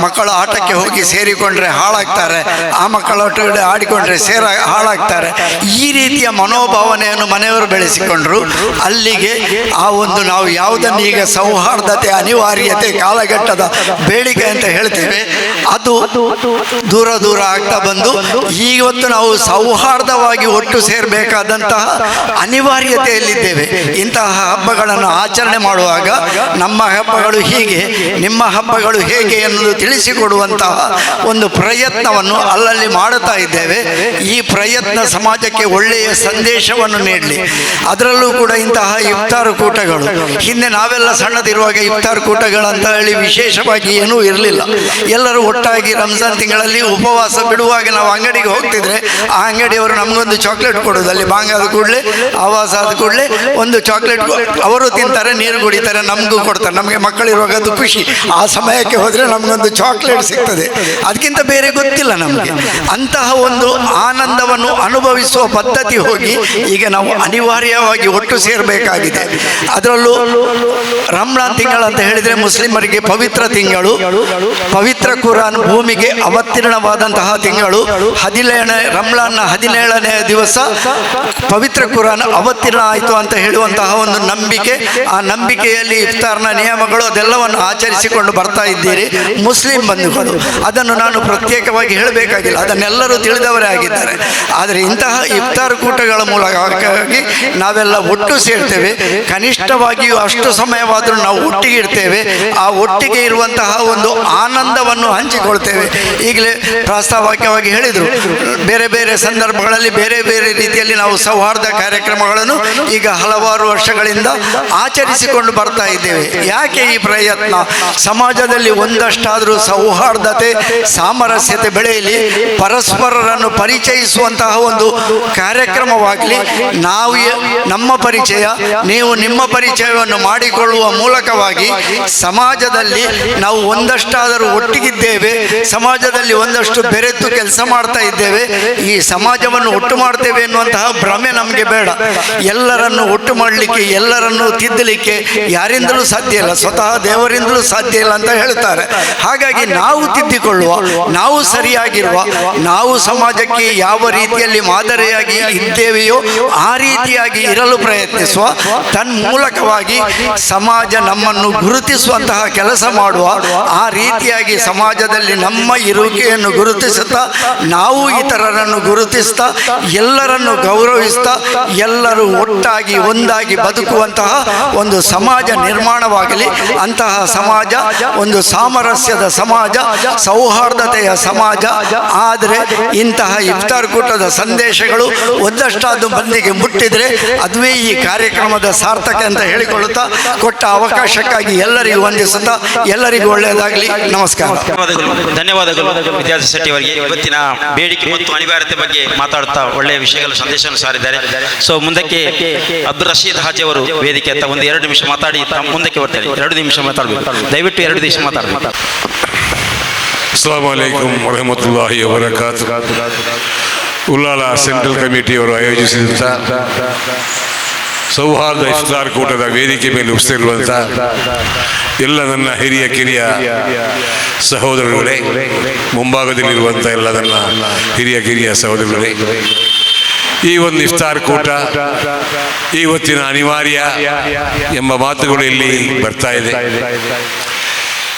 Speaker 3: ಮಕ್ಕಳು ಆಟಕ್ಕೆ ಹೋಗಿ ಸೇರಿಕೊಂಡ್ರೆ ಹಾಳಾಗ್ತಾರೆ, ಆ ಮಕ್ಕಳೊಟ್ಟಿಗೆ ಆಡಿಕೊಂಡ್ರೆ ಹಾಳಾಗ್ತಾರೆ. ಈ ರೀತಿಯ ಮನೋಭಾವನೆಯನ್ನು ಮನೆಯವರು ಬೆಳೆಸಿಕೊಂಡ್ರು. ಅಲ್ಲಿಗೆ ಆ ಒಂದು ನಾವು ಯಾವುದನ್ನು ಈಗ ಸೌಹಾರ್ದತೆ, ಅನಿವಾರ್ಯತೆ, ಕಾಲಘಟ್ಟದ ಬೇಡಿಕೆ ಅಂತ ಹೇಳ್ತೇವೆ, ಅದು ದೂರ ಆಗ್ತಾ ಬಂದು ಇವತ್ತು ನಾವು ಸೌಹಾರ್ದವಾಗಿ ಒಟ್ಟು ಸೇರಬೇಕಾದಂತಹ ಅನಿವಾರ್ಯತೆಯಲ್ಲಿದ್ದೇವೆ. ಇಂತಹ ಹಬ್ಬಗಳನ್ನು ಆಚರಣೆ ಮಾಡುವಾಗ ನಮ್ಮ ಹಬ್ಬಗಳು ಹೀಗೆ, ನಿಮ್ಮ ಹಬ್ಬಗಳು ಹೇಗೆ ಎನ್ನುವುದು ತಿಳಿಸಿಕೊಡುವಂತಹ ಒಂದು ಪ್ರಯತ್ನವನ್ನು ಅಲ್ಲಲ್ಲಿ ಮಾಡುತ್ತಾ ಇದ್ದೇವೆ. ಈ ಪ್ರಯತ್ನ ಸಮಾಜಕ್ಕೆ ಒಳ್ಳೆಯ ಸಂದೇಶವನ್ನು ನೀಡಲಿ. ಅದರಲ್ಲೂ ಕೂಡ ಇಂತಹ ಇಫ್ತಾರ್ ಕೂಟಗಳು, ಹಿಂದೆ ನಾವೆಲ್ಲ ಸಣ್ಣದಿರುವಾಗ ಇಫ್ತಾರ್ ಕೂಟಗಳಂತ ಹೇಳಿ ವಿಶೇಷವಾಗಿ ಏನೂ ಇರಲಿಲ್ಲ. ಎಲ್ಲರೂ ಒಟ್ಟಾಗಿ ರಂಜಾನ್ ತಿಂಗಳಲ್ಲಿ ಉಪವಾಸ ಬಿಡುವಾಗ ನಾವು ಅಂಗಡಿಗೆ ಹೋಗ್ತಿದ್ರೆ ಆ ಅಂಗಡಿಯವರು ನಮಗೊಂದು ಚಾಕ್ಲೇಟ್ ಕೊಡೋದು. ಅಲ್ಲಿ ಬಾಂಗಾದ ಕೂಡಲೇ, ಆವಾಸ ಆದ ಕೂಡಲೇ ಒಂದು ಚಾಕ್ಲೇಟ್ ಅವರು ತಿಂತಾರೆ, ನೀರು ಕುಡಿತಾರೆ, ನಮಗೂ ಕೊಡ್ತಾರೆ. ನಮಗೆ ಮಕ್ಕಳಿರುವಾಗ ಅದು ಖುಷಿ. ಆ ಸಮಯಕ್ಕೆ ಹೋದರೆ ನಮಗೊಂದು ಚಾಕ್ಲೇಟ್ ಸಿಗ್ತದೆ, ಅದಕ್ಕಿಂತ ಬೇರೆ ಗೊತ್ತಿಲ್ಲ ನಮಗೆ. ಅಂತಹ ಒಂದು ಆನಂದವನ್ನು ಅನುಭವಿಸುವ ಪದ್ಧತಿ ಹೋಗಿ ಈಗ ನಾವು ಅನಿವಾರ್ಯವಾಗಿ ಒಟ್ಟು ಸೇರಬೇಕಾಗಿದೆ. ಅದರಲ್ಲೂ ರಂಜಾನ್ ತಿಂಗಳಂತ ಹೇಳಿದರೆ ಮುಸ್ಲಿಮರಿಗೆ ಪವಿತ್ರ ತಿಂಗಳು, ಪವಿತ್ರ ಕುರಾನ್ ಭೂಮಿಗೆ ಅವತೀರ್ಣವಾದಂತಹ ತಿಂಗಳು. ರಂಜಾನ್ನ 17ನೇ ದಿವಸ ಪವಿತ್ರ ಕುರಾನ್ ಅವತೀರ್ಣ ಆಯಿತು ಅಂತ ಹೇಳುವಂತಹ ಒಂದು ನಂಬಿಕೆ. ಆ ನಂಬಿಕೆಯಲ್ಲಿ ಇಫ್ತಾರ್ನ ನಿಯಮಗಳು ಅದೆಲ್ಲವನ್ನು ಆಚರಿಸಿಕೊಂಡು ಬರ್ತಾ ಇದ್ದೀರಿ ಮುಸ್ಲಿಂ ಬಂಧುಗಳು. ಅದನ್ನು ನಾನು ಪ್ರತ್ಯೇಕವಾಗಿ ಹೇಳಬೇಕಾಗಿಲ್ಲ, ಅದನ್ನೆಲ್ಲರೂ ತಿಳಿದವರೇ ಆಗಿದ್ದಾರೆ. ಆದರೆ ಇಂತಹ ಇಫ್ತಾರ್ ಕೂಟಗಳ ಮೂಲಕವಾಗಿ ನಾವೆಲ್ಲ ಒಟ್ಟು ಸೇರ್ತೇವೆ. ಕನಿಷ್ಠವಾಗಿಯೂ ಅಷ್ಟು ಸಮಯವಾದರೂ ನಾವು ಒಟ್ಟಿಗೆ ಇರ್ತೇವೆ. ಆ ಒಟ್ಟಿಗೆ ಇರುವಂತಹ ಒಂದು ಆನಂದವನ್ನು ಹಂಚಿಕೊಳ್ತೇವೆ. ಈಗಲೇ ಪ್ರಾಸ್ತಾವಿಕವಾಗಿ ಹೇಳಿದರು, ಬೇರೆ ಬೇರೆ ಸಂದರ್ಭಗಳಲ್ಲಿ ಬೇರೆ ಬೇರೆ ರೀತಿಯಲ್ಲಿ ನಾವು ಸೌಹಾರ್ದ ಕಾರ್ಯಕ್ರಮಗಳನ್ನು ಈಗ ಹಲವಾರು ವರ್ಷಗಳಿಂದ ಆಚರಿಸಿಕೊಂಡು ಬರ್ತಾ ಇದ್ದೇವೆ. ಯಾಕೆ ಈ ಪ್ರಯತ್ನ? ಸಮಾಜದಲ್ಲಿ ಒಂದಷ್ಟಾದರೂ ಸೌಹಾರ್ದತೆ ಸಾಮರಸ್ಯತೆ ಬೆಳೆಯಲಿ, ಪರಸ್ಪರರನ್ನು ಪರಿಚಯಿಸುವಂತಹ ಒಂದು ಕಾರ್ಯಕ್ರಮವಾಗಲಿ. ನಾವು ನಮ್ಮ ಪರಿಚಯ, ನೀವು ನಿಮ್ಮ ಪರಿಚಯವನ್ನು ಮಾಡಿಕೊಳ್ಳುವ ಮೂಲಕವಾಗಿ ಸಮಾಜದಲ್ಲಿ ನಾವು ಒಂದಷ್ಟಾದರೂ ಒಟ್ಟಿಗಿದ್ದೇವೆ, ಸಮಾಜದಲ್ಲಿ ಒಂದಷ್ಟು ಬೆರೆತು ಕೆಲಸ ಮಾಡ್ತಾ ಇದ್ದೇವೆ, ಈ ಸಮಾಜವನ್ನು ಒಟ್ಟು ಮಾಡ್ತೇವೆ ಎನ್ನುವಂತಹ ಭ್ರಮೆ ನಮಗೆ ಬೇಡ. ಎಲ್ಲರನ್ನು ಒಟ್ಟು ಮಾಡಲಿಕ್ಕೆ, ಎಲ್ಲರನ್ನು ತಿದ್ದಲಿಕ್ಕೆ ಯಾರಿಂದಲೂ ಸಾಧ್ಯ ಇಲ್ಲ, ಸ್ವತಃ ದೇವರಿಂದಲೂ ಸಾಧ್ಯ ಇಲ್ಲ ಅಂತ ಹೇಳ್ತಾರೆ. ಹಾಗಾಗಿ ನಾವು ತಿದ್ದಿಕೊಳ್ಳುವ, ನಾವು ಸರಿಯಾಗಿರುವ, ನಾವು ಸಮಾಜಕ್ಕೆ ಯಾವ ರೀತಿಯಲ್ಲಿ ಮಾದರಿಯಾಗಿ ಇದ್ದೇವೆಯೋ ಆ ರೀತಿಯಾಗಿ ಇರಲು ಪ್ರಯತ್ನಿಸುವ, ತನ್ಮೂಲಕವಾಗಿ ಸಮಾಜ ನಮ್ಮನ್ನು ಗುರುತಿಸುವಂತಹ ಕೆಲಸ ಮಾಡುವ, ಆ ರೀತಿಯಾಗಿ ಸಮಾಜದಲ್ಲಿ ನಮ್ಮ ಇರುವಿಕೆಯನ್ನು ಗುರುತಿಸುತ್ತಾ ನಾವು ಇತರರನ್ನು ಗುರುತಿಸ್ತಾ ಎಲ್ಲರನ್ನು ಗೌರವಿಸ್ತಾ ಎಲ್ಲರೂ ಒಟ್ಟಾಗಿ ಒಂದಾಗಿ ಬದುಕುವಂತಹ ಒಂದು ಸಮಾಜ ನಿರ್ಮಾಣವಾಗಲಿ. ಅಂತಹ ಸಮಾಜ ಒಂದು ಸಾಮರಸ್ಯದ ಸಮಾಜ, ಸೌಹಾರ್ದತೆಯ ಸಮಾಜ. ಆದರೆ ಇಂತಹ ಇಫ್ತಾರ್ ಕೂಟದ ಸಂದೇಶಗಳು ಒಂದಷ್ಟಾದ ಮಂದಿಗೆ ಮುಟ್ಟಿದರೆ ಅದುವೇ ಈ ಕಾರ್ಯಕ್ರಮದ ಸಾರ್ಥಕ ಅಂತ ಹೇಳಿಕೊಳ್ಳುತ್ತಾ, ಕೊಟ್ಟ ಅವಕಾಶಕ್ಕಾಗಿ ಎಲ್ಲರಿಗೂ ವಂದಿಸುತ್ತಾ ಎಲ್ಲರಿಗೂ ಒಳ್ಳೆಯದಾಗಲಿ. ನಮಸ್ಕಾರ.
Speaker 1: ಧನ್ಯವಾದಗಳು ವಿದ್ಯಾರ್ಥಿ ಶೆಟ್ಟಿ ಅವರಿಗೆ. ಇವತ್ತಿನ ಬೇಡಿಕೆ ಮತ್ತು ಅನಿವಾರ್ಯತೆ ಬಗ್ಗೆ ಮಾತಾಡುತ್ತಾ ಒಳ್ಳೆಯ ವಿಷಯಗಳ ಸಂದೇಶವನ್ನು ಸಾರಿದ್ದಾರೆ. ಸೊ ಮುಂದಕ್ಕೆ ಅಬ್ದುಲ್ ರಶೀದ್ ಹಾಜಿ ಅವರು ವೇದಿಕೆ ಅಂತ ಒಂದು 2 ನಿಮಿಷ ಮಾತಾಡಿ ಮುಂದಕ್ಕೆ ಬರ್ತಾರೆ. 2 ನಿಮಿಷ ಮಾತಾಡಬೇಕು, ದಯವಿಟ್ಟು 2 ನಿಮಿಷ ಮಾತಾಡಬೇಕು.
Speaker 2: ಅಸ್ಸಲಾಮು ಅಲೈಕುಂ ವರಹಮತುಲ್ಲಾಹಿ ವಬರಕಾತು. ಉಲ್ಲಾಲ ಸೆಂಟ್ರಲ್ ಕಮಿಟಿಯವರು ಆಯೋಜಿಸಿದಂಥ ಸೌಹಾರ್ದ ಇಫ್ತಾರ್ ಕೂಟದ ವೇದಿಕೆ ಮೇಲೆ ಉಪಸ್ಥಿತಿರುವಂಥ ಎಲ್ಲ ನನ್ನ ಹಿರಿಯ ಕಿರಿಯ ಸಹೋದರರುಗಳೇ, ಮುಂಭಾಗದಲ್ಲಿರುವಂಥ ಎಲ್ಲ ನನ್ನ ಹಿರಿಯ ಕಿರಿಯ ಸಹೋದರರುಗಳೇ, ಈ ಒಂದು ಇಫ್ತಾರ್ ಕೂಟ ಇವತ್ತಿನ ಅನಿವಾರ್ಯ ಎಂಬ ಮಾತುಗಳು ಇಲ್ಲಿ ಬರ್ತಾ ಇದೆ.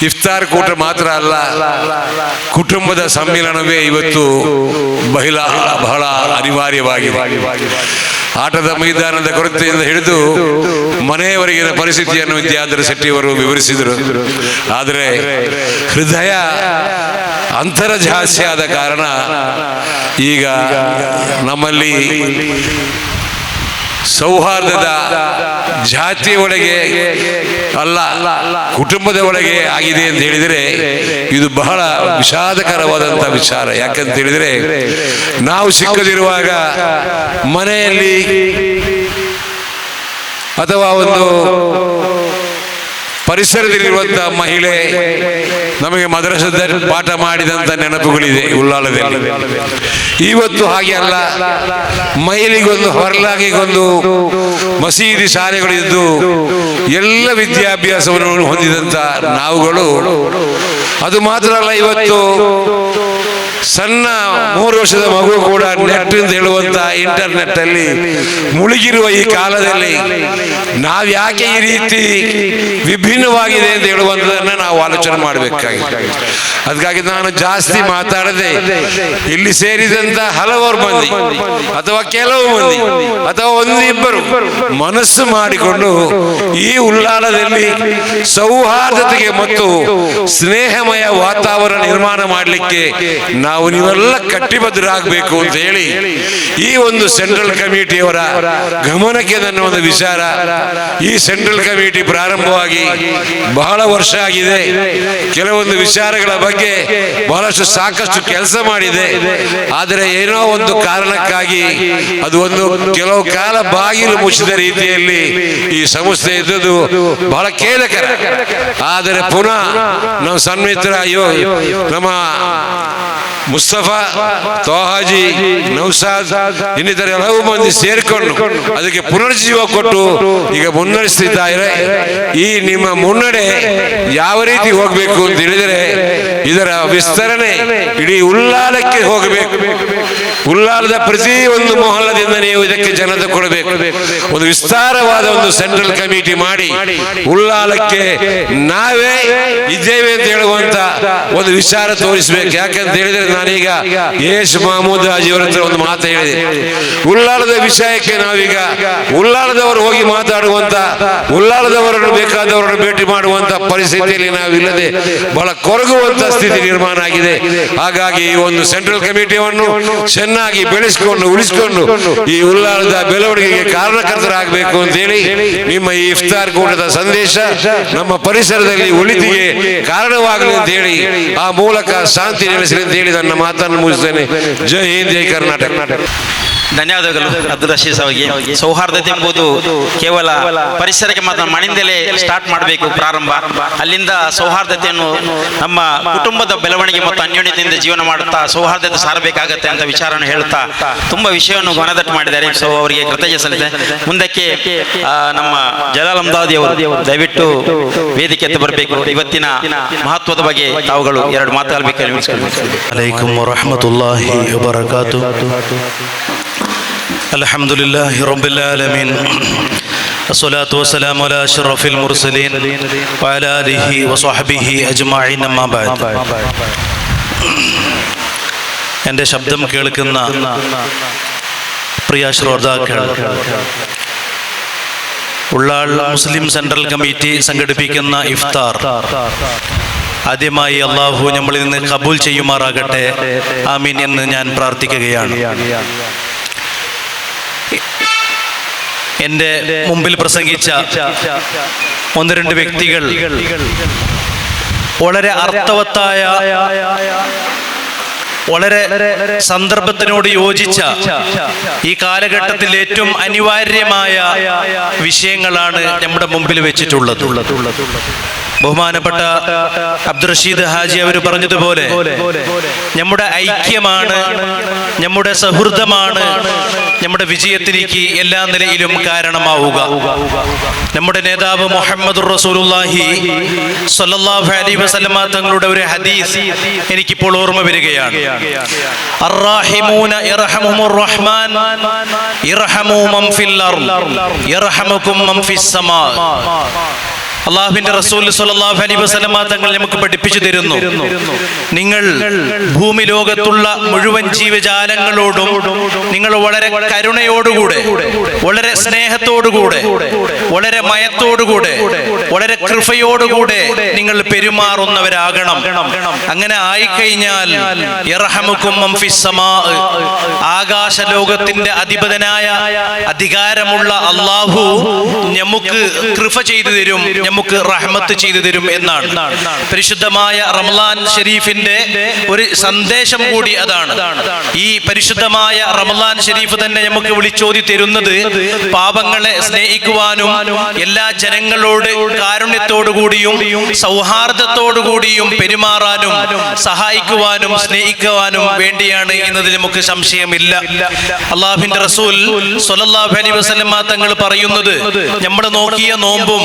Speaker 2: ಇಫ್ತಾರ್ ಕೂಟ ಮಾತ್ರ ಅಲ್ಲ, ಕುಟುಂಬದ ಸಮ್ಮಿಲನವೇ ಇವತ್ತು ಬಹಳ ಅನಿವಾರ್ಯವಾಗಿದೆ. ಆಟದ ಮೈದಾನದ ಕೊರತೆಯಿಂದ ಹಿಡಿದು ಮನೆಯವರೆಗಿನ ಪರಿಸ್ಥಿತಿಯನ್ನು ವಿದ್ಯಾಧರ ಶೆಟ್ಟಿಯವರು ವಿವರಿಸಿದರು. ಆದರೆ ಹೃದಯ ಅಂತರಜಾಸ್ತಿ ಆದ ಕಾರಣ ಈಗ ನಮ್ಮಲ್ಲಿ ಸೌಹಾರ್ದದ ಜಾತಿಯ ಒಳಗೆ ಅಲ್ಲ, ಕುಟುಂಬದ ಒಳಗೆ ಆಗಿದೆ ಅಂತ ಹೇಳಿದರೆ ಇದು ಬಹಳ ವಿಷಾದಕರವಾದಂಥ ವಿಚಾರ. ಯಾಕಂತ ಹೇಳಿದರೆ ನಾವು ಸಿಕ್ಕದಿರುವಾಗ ಮನೆಯಲ್ಲಿ ಅಥವಾ ಒಂದು ಪರಿಸರದಲ್ಲಿರುವಂಥ ಮಹಿಳೆ ನಮಗೆ ಮದ್ರಸದ ಪಾಠ ಮಾಡಿದಂಥ ನೆನಪುಗಳಿದೆ ಉಲ್ಲಾಲದಲ್ಲಿ. ಇವತ್ತು ಹಾಗೆ ಅಲ್ಲ, ಮಹಿಳೆಗೊಂದು ಹೊರಲಾಗಿಗೊಂದು ಮಸೀದಿ ಶಾಲೆಗಳಿದ್ದು ಎಲ್ಲ ವಿದ್ಯಾಭ್ಯಾಸವನ್ನು ಹೊಂದಿದಂಥ ನಾವುಗಳು. ಅದು ಮಾತ್ರ ಅಲ್ಲ, ಇವತ್ತು ಸಣ್ಣ 3 ವರ್ಷದ ಮಗು ಕೂಡ ನೆಟ್ ಅಂತ ಹೇಳುವಂತ ಇಂಟರ್ನೆಟ್ ಅಲ್ಲಿ ಮುಳುಗಿರುವ ಈ ಕಾಲದಲ್ಲಿ ನಾವ್ಯಾಕೆ ಈ ರೀತಿ ವಿಭಿನ್ನವಾಗಿದೆ ಅಂತ ಹೇಳುವಂಥದ್ದನ್ನ ನಾವು ಆಲೋಚನೆ ಮಾಡಬೇಕಾಗಿದೆ. ಅದಕ್ಕಾಗಿ ನಾನು ಜಾಸ್ತಿ ಮಾತಾಡದೆ ಇಲ್ಲಿ ಸೇರಿದಂತ ಹಲವಾರು ಮಂದಿ ಅಥವಾ ಕೆಲವು ಮಂದಿ ಅಥವಾ ಒಂದಿಬ್ಬರು ಮನಸ್ಸು ಮಾಡಿಕೊಂಡು ಈ ಉಲ್ಲಾಲದಲ್ಲಿ ಸೌಹಾರ್ದತೆಗೆ ಮತ್ತು ಸ್ನೇಹಮಯ ವಾತಾವರಣ ನಿರ್ಮಾಣ ಮಾಡಲಿಕ್ಕೆ ನಾವು ನೀವೆಲ್ಲ ಕಟ್ಟಿಬದ್ಧರಾಗಬೇಕು ಅಂತ ಹೇಳಿ ಈ ಒಂದು ಸೆಂಟ್ರಲ್ ಕಮಿಟಿಯವರ ಗಮನಕ್ಕೆ ನನ್ನ ಒಂದು ವಿಚಾರ. ಈ ಸೆಂಟ್ರಲ್ ಕಮಿಟಿ ಪ್ರಾರಂಭವಾಗಿ ಬಹಳ ವರ್ಷ ಆಗಿದೆ. ಕೆಲವೊಂದು ವಿಚಾರಗಳ ಬಗ್ಗೆ ಬಹಳಷ್ಟು ಸಾಕಷ್ಟು ಕೆಲಸ ಮಾಡಿದೆ. ಆದರೆ ಏನೋ ಒಂದು ಕಾರಣಕ್ಕಾಗಿ ಅದು ಒಂದು ಕೆಲವು ಕಾಲ ಬಾಗಿಲು ಮುಚ್ಚಿದ ರೀತಿಯಲ್ಲಿ ಈ ಸಂಸ್ಥೆ ಇದ್ದದ್ದು ಬಹಳ ಖೇದಕರ. ಆದರೆ ಪುನಃ ನಮ್ಮ ಸನ್ಮಿತ್ರ ನಮ್ಮ ಮುಸ್ತಫಾ, ತೋಹಾಜಿ, ನೌಸಾದ್ ಇನ್ನಿತರ ಹಲವು ಮಂದಿ ಸೇರಿಕೊಂಡು ಅದಕ್ಕೆ ಪುನರ್ಜೀವ ಕೊಟ್ಟು ಈಗ ಮುನ್ನಡೆಸ್ತಿದ್ದಾರೆ. ಈ ನಿಮ್ಮ ಮುನ್ನಡೆ ಯಾವ ರೀತಿ ಹೋಗಬೇಕು ಅಂತ ಹೇಳಿದರೆ ಇದರ ವಿಸ್ತರಣೆ ಇಡೀ ಉಲ್ಲಾಲಕ್ಕೆ ಹೋಗಬೇಕು. ಉಳ್ಳಾಲದ ಪ್ರತಿಯೊಂದು ಮೊಹಲ್ಲದಿಂದ ನೀವು ಇದಕ್ಕೆ ಜನತೆ ಕೊಡಬೇಕು. ಒಂದು ವಿಸ್ತಾರವಾದ ಒಂದು ಸೆಂಟ್ರಲ್ ಕಮಿಟಿ ಮಾಡಿ ಉಳ್ಳಾಲಕ್ಕೆ ನಾವೇ ಇದ್ದೇವೆ ಅಂತ ಹೇಳುವಂತ ಒಂದು ವಿಚಾರ ತೋರಿಸಬೇಕು. ಯಾಕಂತ ಹೇಳಿದ್ರೆ ನಾನೀಗ ಯೇಶ್ ಮಹಮೂದ್ ಹಾಜಿಯವರ ಹತ್ರ ಒಂದು ಮಾತು ಹೇಳಿದೆ. ಉಳ್ಳಾಲದ ವಿಷಯಕ್ಕೆ ನಾವೀಗ ಉಳ್ಳಾಲದವರು ಹೋಗಿ ಮಾತಾಡುವಂತ, ಉಳ್ಳಾಲದವರನ್ನು ಬೇಕಾದವರನ್ನು ಭೇಟಿ ಮಾಡುವಂತ ಪರಿಸ್ಥಿತಿಯಲ್ಲಿ ನಾವಿಲ್ಲದೆ ಬಹಳ ಕೊರಗುವಂತ ಸ್ಥಿತಿ ನಿರ್ಮಾಣ ಆಗಿದೆ. ಹಾಗಾಗಿ ಈ ಒಂದು ಸೆಂಟ್ರಲ್ ಕಮಿಟಿಯನ್ನು ಚೆನ್ನಾಗಿ ಬೆಳೆಸಿಕೊಂಡು ಉಳಿಸಿಕೊಂಡು ಈ ಉಳ್ಳಾಲದ ಬೆಳವಣಿಗೆಗೆ ಕಾರಣಕರ್ತರಾಗಬೇಕು ಅಂತೇಳಿ ನಿಮ್ಮ ಈ ಇಫ್ತಾರ್ ಕೂಟದ ಸಂದೇಶ ನಮ್ಮ ಪರಿಸರದಲ್ಲಿ ಒಳಿತಿಗೆ ಕಾರಣವಾಗಲಿ ಅಂತ ಹೇಳಿ ಆ ಮೂಲಕ ಶಾಂತಿ ನೆಲೆಸಲಿ ಅಂತ ಹೇಳಿ ನನ್ನ ಮಾತನ್ನು ಮುಗಿಸ್ತೇನೆ. ಜೈ ಹಿಂದ್, ಜೈ ಕರ್ನಾಟಕ.
Speaker 1: ಧನ್ಯವಾದಗಳು ಅಬ್ದುಲ್ ರಶೀದ್ ಅವರಿಗೆ. ಸೌಹಾರ್ದತೆ ಎಂಬುದು ಕೇವಲ ಪರಿಸರಕ್ಕೆ ಮಾತ್ರ ಮನೆಯಿಂದಲೇ ಸ್ಟಾರ್ಟ್ ಮಾಡಬೇಕು ಪ್ರಾರಂಭ. ಅಲ್ಲಿಂದ ಸೌಹಾರ್ದತೆಯನ್ನು ನಮ್ಮ ಕುಟುಂಬದ ಬೆಳವಣಿಗೆ ಮತ್ತು ಅನ್ಯೋನ್ಯತೆಯಿಂದ ಜೀವನ ಮಾಡುತ್ತಾ ಸೌಹಾರ್ದತೆ ಸಾರಬೇಕಾಗತ್ತೆ ಅಂತ ವಿಚಾರವನ್ನು ಹೇಳುತ್ತಾ ತುಂಬಾ ವಿಷಯವನ್ನು ಮನದಟ್ಟು ಮಾಡಿದ್ದಾರೆ. ಸೊ ಅವರಿಗೆ ಕೃತಜ್ಞತೆ ಸಲ್ಲಿದೆ. ಮುಂದಕ್ಕೆ ನಮ್ಮ ಜಲಾಲ್ ಅಹಮದಾದಿ ಅವರು ದಯವಿಟ್ಟು ವೇದಿಕೆ ಎತ್ತು ಬರಬೇಕು. ಇವತ್ತಿನ ಮಹತ್ವದ ಬಗ್ಗೆ ತಾವುಗಳು ಎರಡು ಮಾತಾಡಬೇಕು.
Speaker 4: ಅಲೈಕುಂ ವರಹಮತುಲ್ಲಾಹಿ ವಬರಕಾತುಹು. ಅಲ್ಹಮ್ದುಲಿಲ್ಲಾಹಿ ರಬ್ಬಿಲ್ ಆಲಮೀನ್. ಅಸ್ಸಲಾತು ವಸ್ಸಲಾಮು ಅಲಾ ಅಶ್ರಫಿಲ್ ಮುರ್ಸಲೀನ್ ವ ಅಲಾ ಆಲಿಹಿ ವ ಸ್ವಹ್ಬಿಹಿ ಅಜ್ಮഈನ್. ಅಮ್ಮಾ ಬಅದ್. എൻ്റെ ശബ്ദം കേൾക്കുന്ന പ്രിയ ശ്രോതാക്കൾ, ഉള്ളാൾ മുസ്ലിം സെൻട്രൽ കമ്മിറ്റി സംഘടിപ്പിക്കുന്ന ഇഫ്താർ ആദ്യമായി അള്ളാഹു നമ്മളിൽ നിന്ന് കബൂൽ ചെയ്യുമാറാകട്ടെ. ആമീൻ എന്ന് ഞാൻ പ്രാർത്ഥിക്കുകയാണ്. എൻ്റെ മുമ്പിൽ പ്രസംഗിച്ച ഒന്ന് രണ്ട് വ്യക്തികൾ വളരെ അർത്ഥവത്തായ, വളരെ സന്ദർഭത്തിനോട് യോജിച്ച, ഈ കാലഘട്ടത്തിൽ ഏറ്റവും അനിവാര്യമായ വിഷയങ്ങളാണ് നമ്മുടെ മുമ്പിൽ വെച്ചിട്ടുള്ളത്. ബഹുമാനപ്പെട്ട അബ്ദുൽ റഷീദ് ഹാജി അവർ പറഞ്ഞതുപോലെ നമ്മുടെ ഐക്യമാണ്, നമ്മുടെ സൗഹൃദമാണ് നമ്മുടെ വിജയത്തിലേക്ക് എല്ലാ നിലയിലും കാരണമാവുക. നമ്മുടെ നേതാവ് മുഹമ്മദുർ റസൂലുള്ളാഹി സ്വല്ലല്ലാഹു അലൈഹി വസല്ലമ തങ്ങളുടെ ഒരു ഹദീസ് എനിക്കിപ്പോൾ ഓർമ്മ വരികയാണ്. അർറാഹിമൂന യർഹമുർ റഹ്മാൻ യർഹമു മൻ ഫിൽ അർദ് യർഹമുകും മൻ ഫിസ് സമാ. അള്ളാഹുവിന്റെ റസൂൽ സ്വല്ലല്ലാഹു അലൈഹി വസല്ലമ തങ്ങൾ നമുക്ക് പഠിപ്പിച്ചു തരുന്നു, നിങ്ങൾ ഭൂമി ലോകത്തുള്ള മുഴുവൻ ജീവജാലങ്ങളോടും നിങ്ങൾ വളരെ കരുണയോടുകൂടെ, വളരെ സ്നേഹത്തോടുകൂടെ, വളരെ മയത്തോടുകൂടെ, വളരെ കൃപയോടുകൂടെ നിങ്ങൾ പെരുമാറുന്നവരാകണം. അങ്ങനെ ആയിക്കഴിഞ്ഞാൽ യർഹമുകും മൻ ഫിസ് സമാ, ആകാശ ലോകത്തിന്റെ അധിപതനായ അധികാരമുള്ള അള്ളാഹു നമുക്ക് കൃപ ചെയ്തു തരും, നമുക്ക് റഹ്മത്ത് ചെയ്തു തരും എന്നാണ്. പരിശുദ്ധമായ റമളാൻ ഷരീഫിന്റെ ഒരു സന്ദേശം കൂടി അതാണ്. ഈ പരിശുദ്ധമായ റമളാൻ ഷരീഫ് തന്നെ നമുക്ക് വിളിച്ചോതി തരുന്നത് പാപങ്ങളെ സ്നേഹിക്കുവാനും എല്ലാ ജനങ്ങളോട് കാരുണ്യത്തോടുകൂടിയും സൗഹാർദ്ദത്തോടുകൂടിയും പെരുമാറാനും സഹായിക്കുവാനും സ്നേഹിക്കുവാനും വേണ്ടിയാണ് എന്നതിൽ നമുക്ക് സംശയമില്ല. അള്ളാഹുവിന്റെ റസൂൽ സ്വല്ലല്ലാഹു അലൈഹി വസല്ലമ തങ്ങൾ പറയുന്നത്, നമ്മൾ നോക്കിയ നോമ്പും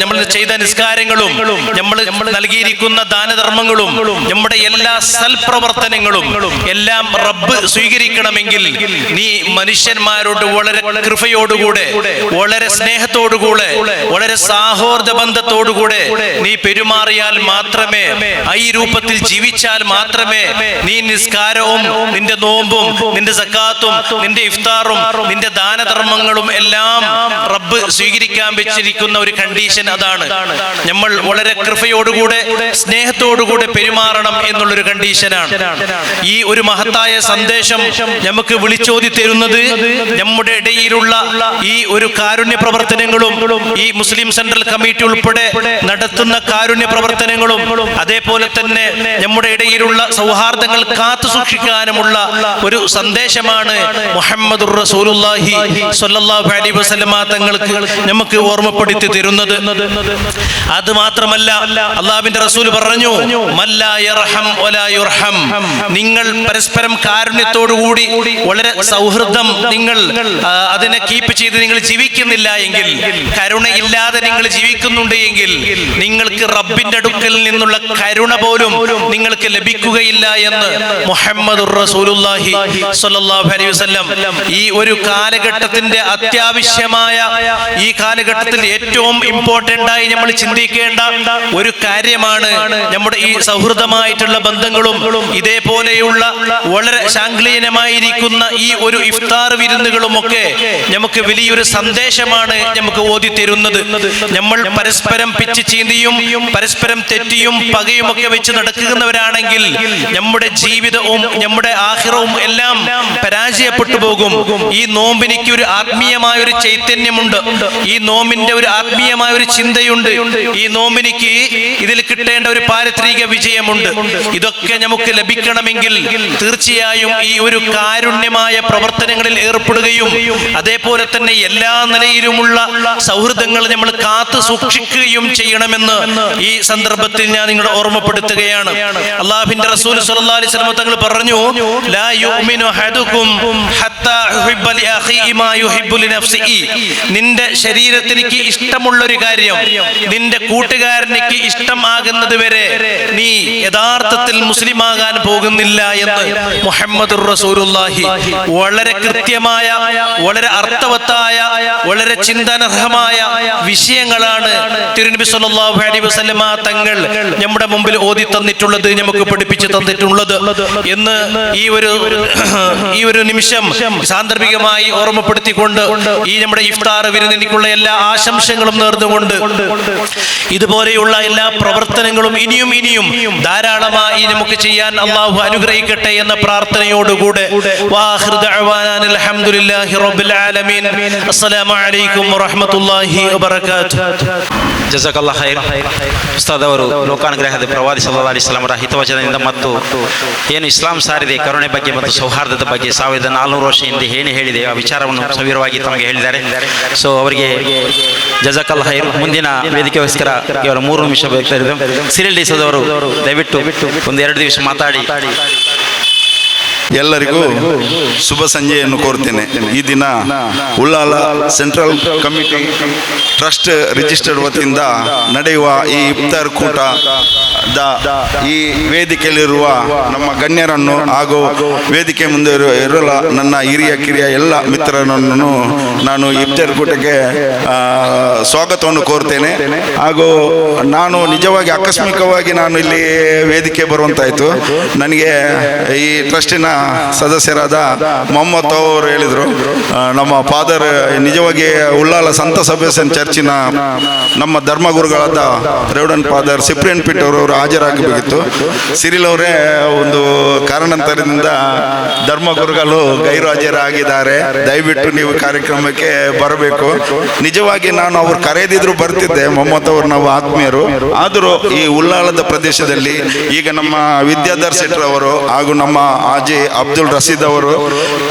Speaker 4: നമ്മൾ ചെയ്ത നിസ്കാരങ്ങളും നമ്മൾ നൽകിയിരിക്കുന്ന ദാനധർമ്മങ്ങളും നമ്മുടെ എല്ലാ സൽപ്രവർത്തനങ്ങളും എല്ലാം റബ്ബ് സ്വീകരിക്കണമെങ്കിൽ നീ മനുഷ്യന്മാരോട് വളരെ കൃപയോടുകൂടെ, വളരെ സ്നേഹത്തോടുകൂടെ, വളരെ സൗഹാർദ്ദ ബന്ധത്തോടുകൂടെ നീ പെരുമാറിയാൽ മാത്രമേ, ഈ രൂപത്തിൽ ജീവിച്ചാൽ മാത്രമേ നീ നിസ്കാരവും നിന്റെ നോമ്പും നിന്റെ സക്കാത്തും നിന്റെ ഇഫ്താറും നിന്റെ ദാനധർമ്മങ്ങളും എല്ലാം റബ്ബ് സ്വീകരിക്കാൻ വെച്ചിരിക്കുന്ന ഒരു കണ്ടീഷൻ അതാണ്. നമ്മൾ വളരെ കൃപയോടുകൂടെ സ്നേഹത്തോടുകൂടെ പെരുമാറണം എന്നുള്ളൊരു കണ്ടീഷനാണ്. ഈ ഒരു മഹത്തായ സന്ദേശം നമുക്ക് വിളിച്ചോതി തരുന്നത് നമ്മുടെ ഇടയിലുള്ള ഈ ഒരു കാരുണ്യ പ്രവർത്തനങ്ങളും, ഈ മുസ്ലിം സെൻട്രൽ കമ്മിറ്റി ഉൾപ്പെടെ നടത്തുന്ന കാരുണ്യ പ്രവർത്തനങ്ങളും, അതേപോലെ തന്നെ നമ്മുടെ ഇടയിലുള്ള സൗഹാർദ്ദങ്ങൾ കാത്തു സൂക്ഷിക്കാനുമുള്ള ഒരു സന്ദേശമാണ് മുഹമ്മദുർ റസൂലുള്ളാഹി സ്വല്ലല്ലാഹു അലൈഹി വസല്ലമ തങ്ങൾക്ക് നമുക്ക് ഓർമ്മപ്പെടുത്തി ഓർമ്മപ്പെടുത്തി തരുന്നത്. അത് മാത്രമല്ല, അള്ളാഹുവിന്റെ റസൂൽ പറഞ്ഞു, മല്ലാ യർഹം വലാ യുർഹം. നിങ്ങൾ പരസ്പരം കാരുണ്യത്തോടുകൂടി വളരെ സൗഹൃദം നിങ്ങൾ അതിനെ കീപ്പ് ചെയ്ത് നിങ്ങൾ ജീവിക്കുന്നില്ല എങ്കിൽ, കരുണയില്ലാതെ നിങ്ങൾ ജീവിക്കുന്നുണ്ട് എങ്കിൽ, നിങ്ങൾക്ക് റബ്ബിന്റെ അടുക്കൽ നിന്നുള്ള കരുണ പോലും നിങ്ങൾക്ക് ലഭിക്കുകയില്ല എന്ന് മുഹമ്മദുർ റസൂലുള്ളാഹി സ്വല്ലല്ലാഹു അലൈഹി വസല്ലം. ഈ ഒരു കാലഘട്ടത്തിന്റെ അത്യാവശ്യമായ ഈ കാലഘട്ടത്തിൽ ഏറ്റവും ഇമ്പോർട്ടന്റ് ആയി നമ്മൾ ചിന്തിക്കേണ്ട ഒരു കാര്യമാണ് നമ്മുടെ ഈ സൗഹൃദമായിട്ടുള്ള ബന്ധങ്ങളും ഇതേപോലെയുള്ള വളരെ ശാംഗ്ലീനമായിരിക്കുന്ന ഈ ഒരു ഇഫ്താർ വിരുന്നുകളും ഒക്കെ നമുക്ക് വലിയൊരു സന്ദേശമാണ് നമുക്ക് ഓതി തരുന്നത്. നമ്മൾ പരസ്പരം പിച്ച് ചീന്തിയും പരസ്പരം തെറ്റിയും പകയും ഒക്കെ വെച്ച് നടക്കുന്നവരാണെങ്കിൽ നമ്മുടെ ജീവിതവും നമ്മുടെ ആഖിറവും എല്ലാം പരാജയപ്പെട്ടു പോകും. ഈ നോമ്പിനിക്ക് ഒരു ആത്മീയമായ ഒരു ചൈതന്യമുണ്ട്, ഈ നോമ്പിന്റെ ഒരു ആത്മീയമായ ഒരു ചിന്തയുണ്ട്, ഈ നോമ്പിനിക്ക് ഇതിൽ കിട്ടേണ്ട ഒരു പാരിത്രിക വിജയമുണ്ട്. ഇതൊക്കെ നമുക്ക് ലഭിക്കണമെങ്കിൽ തീർച്ചയായും ഈ ഒരു കാരുണ്യമായ പ്രവർത്തനങ്ങളിൽ ഏർപ്പെടുകയും അതേപോലെ തന്നെ എല്ലാ നിലയിലുമുള്ള സൗഹൃദങ്ങൾ നമ്മൾ കാത്തു സൂക്ഷിക്കുകയും ചെയ്യണമെന്ന് ഈ സന്ദർഭത്തിൽ ഞാൻ നിങ്ങളെ ഓർമ്മപ്പെടുത്തുകയാണ്. അല്ലാഹുവിന്റെ റസൂൽ സ്വല്ലല്ലാഹു അലൈഹി വസല്ലം തങ്ങൾ പറഞ്ഞു, ലാ യുഅ്മിനു അഹദുകും ഹത്താ യുഹിബ്ബ ലി അഖീഹി മാ യുഹിബ്ബു ലി നഫ്സിഹി. നിന്റെ ശരീരത്തിലേക്ക് ഇഷ്ടമുള്ള ഒരു കാര്യം നിന്റെ കൂട്ടുകാരനിക്ക് ഇഷ്ടമാകുന്നത് വരെ നീ യഥാർത്ഥത്തിൽ മുസ്ലിം ആകാൻ പോകുന്നില്ല എന്ന് മുഹമ്മദുർ റസൂലുള്ളാഹി വളരെ കൃത്യമായ, വളരെ അർത്ഥവത്തായ, വളരെ ചിന്തനർഹമായ വിഷയങ്ങളാണ് തിരുനബി സല്ലല്ലാഹു അലൈഹി വസല്ലമ തങ്ങൾ നമ്മുടെ മുമ്പിൽ ഓതി തന്നിട്ടുള്ളത്, നമുക്ക് പഠിപ്പിച്ചു തന്നിട്ടുള്ളത് എന്ന് ഈ ഒരു നിമിഷം സാന്ദർഭികമായി ഓർമ്മപ്പെടുത്തിക്കൊണ്ട് ഈ നമ്മുടെ ഇഫ്താർ വിരുന്നിനുള്ള എല്ലാ ആശംസകളും നേർന്നുകൊണ്ട് ഇതുപോലെയുള്ള എല്ലാ പ്രവർത്തനങ്ങളും ഇനിയും ധാരാളമായി നമുക്ക് ചെയ്യാൻ അള്ളാഹു അനുഗ്രഹിക്കട്ടെ എന്ന പ്രാർത്ഥനയോടുകൂടെ വാഖിറു ദഅവാനാ അൽഹംദുലില്ലാഹി റബ്ബിൽ ആലമീൻ. അസ്സലാമു അലൈക്കും വറഹ്മത്തുള്ളാഹി വബറകാതുഹു.
Speaker 1: ಜಜಾಕಲ್ಲಾಹ್ ಖೈರ್. ಉಸ್ತಾದ್ ಅವರು ಲೋಕಾನುಗ್ರಹದ ಪ್ರವಾದಿ ಸಲ್ಲಲ್ಲಾಹು ಅಲೈಹಿ ವಸಲ್ಲಮರ ಹಿತವಚನದಿಂದ ಮತ್ತು ಏನು ಇಸ್ಲಾಂ ಸಾರಿದೆ ಕರುಣೆ ಬಗ್ಗೆ ಮತ್ತು ಸೌಹಾರ್ದದ ಬಗ್ಗೆ 1400 ವರ್ಷ ಹಿಂದೆ ಏನು ಹೇಳಿದೆ ಆ ವಿಚಾರವನ್ನು ಸವಿರವಾಗಿ ತಮಗೆ ಹೇಳಿದ್ದಾರೆ. ಸೊ ಅವರಿಗೆ ಜಜಾಕಲ್ಲಾಹ್ ಖೈರ್. ಮುಂದಿನ ವೇದಿಕೆಗೋಸ್ಕರ ಕೇವಲ 3 ನಿಮಿಷ ಬೇಕಾಗಿದೆ. ಸಿರಿಲ್ ಡಿಸೋದವರು ದಯವಿಟ್ಟು ಒಂದು 2 ದಿವಸ ಮಾತಾಡಿ.
Speaker 5: ಎಲ್ಲರಿಗೂ ಶುಭ ಸಂಜೆಯನ್ನು ಕೋರ್ತೇನೆ. ಈ ದಿನ Ullal central committee trust registered ವತಿಯಿಂದ ನಡೆಯುವ ಈ ಇಫ್ತಾರ್ ಕೂಟ ಈ ವೇದಿಕೆಯಲ್ಲಿರುವ ನಮ್ಮ ಗಣ್ಯರನ್ನು ಹಾಗೂ ವೇದಿಕೆ ಮುಂದೆ ಇರಲ್ಲ ನನ್ನ ಹಿರಿಯ ಕಿರಿಯ ಎಲ್ಲ ಮಿತ್ರರನ್ನು ನಾನು ಇಫ್ತಾರ್ ಕೂಟಕ್ಕೆ ಸ್ವಾಗತವನ್ನು ಕೋರ್ತೇನೆ. ಹಾಗೂ ನಾನು ನಿಜವಾಗಿ ಆಕಸ್ಮಿಕವಾಗಿ ನಾನು ಇಲ್ಲಿ ವೇದಿಕೆ ಬರುವಂತಾಯಿತು. ನನಗೆ ಈ ಟ್ರಸ್ಟಿನ ಸದಸ್ಯರಾದ ಮೊಹಮ್ಮದ್ ಅವರು ಹೇಳಿದರು, ನಮ್ಮ ಫಾದರ್ ನಿಜವಾಗಿ ಉಳ್ಳಾಲ ಸಂತ ಸಭೆಸನ್ ಚರ್ಚಿನ ನಮ್ಮ ಧರ್ಮಗುರುಗಳಾದ ರೆವರೆಂಡ್ ಫಾದರ್ ಸಿಪ್ರಿಯನ್ ಪಿಟ್ ಅವರು ಹಾಜರಾಗಬೇಕಿತ್ತು. ಸಿರಿಲ್ ಅವರೇ ಒಂದು ಕಾರಣಾಂತರದಿಂದ ಧರ್ಮಗುರುಗಳು ಗೈರು ಹಾಜರಾಗಿದ್ದಾರೆ, ದಯವಿಟ್ಟು ನೀವು ಕಾರ್ಯಕ್ರಮಕ್ಕೆ ಬರಬೇಕು. ನಿಜವಾಗಿ ನಾನು ಅವ್ರು ಕರೆದಿದ್ರು ಬರ್ತಿದ್ದೆ, ಮೊಹಮ್ಮದ್ ಅವರು ನಾವು ಆತ್ಮೀಯರು. ಆದರೂ ಈ ಉಳ್ಳಾಲದ ಪ್ರದೇಶದಲ್ಲಿ ಈಗ ನಮ್ಮ ವಿದ್ಯಾಧರ್ ಶೆಟ್ಟರ್ ಅವರು ಹಾಗೂ ನಮ್ಮ ಆಜಿ ಅಬ್ದುಲ್ ರಶೀದ್ ಅವರು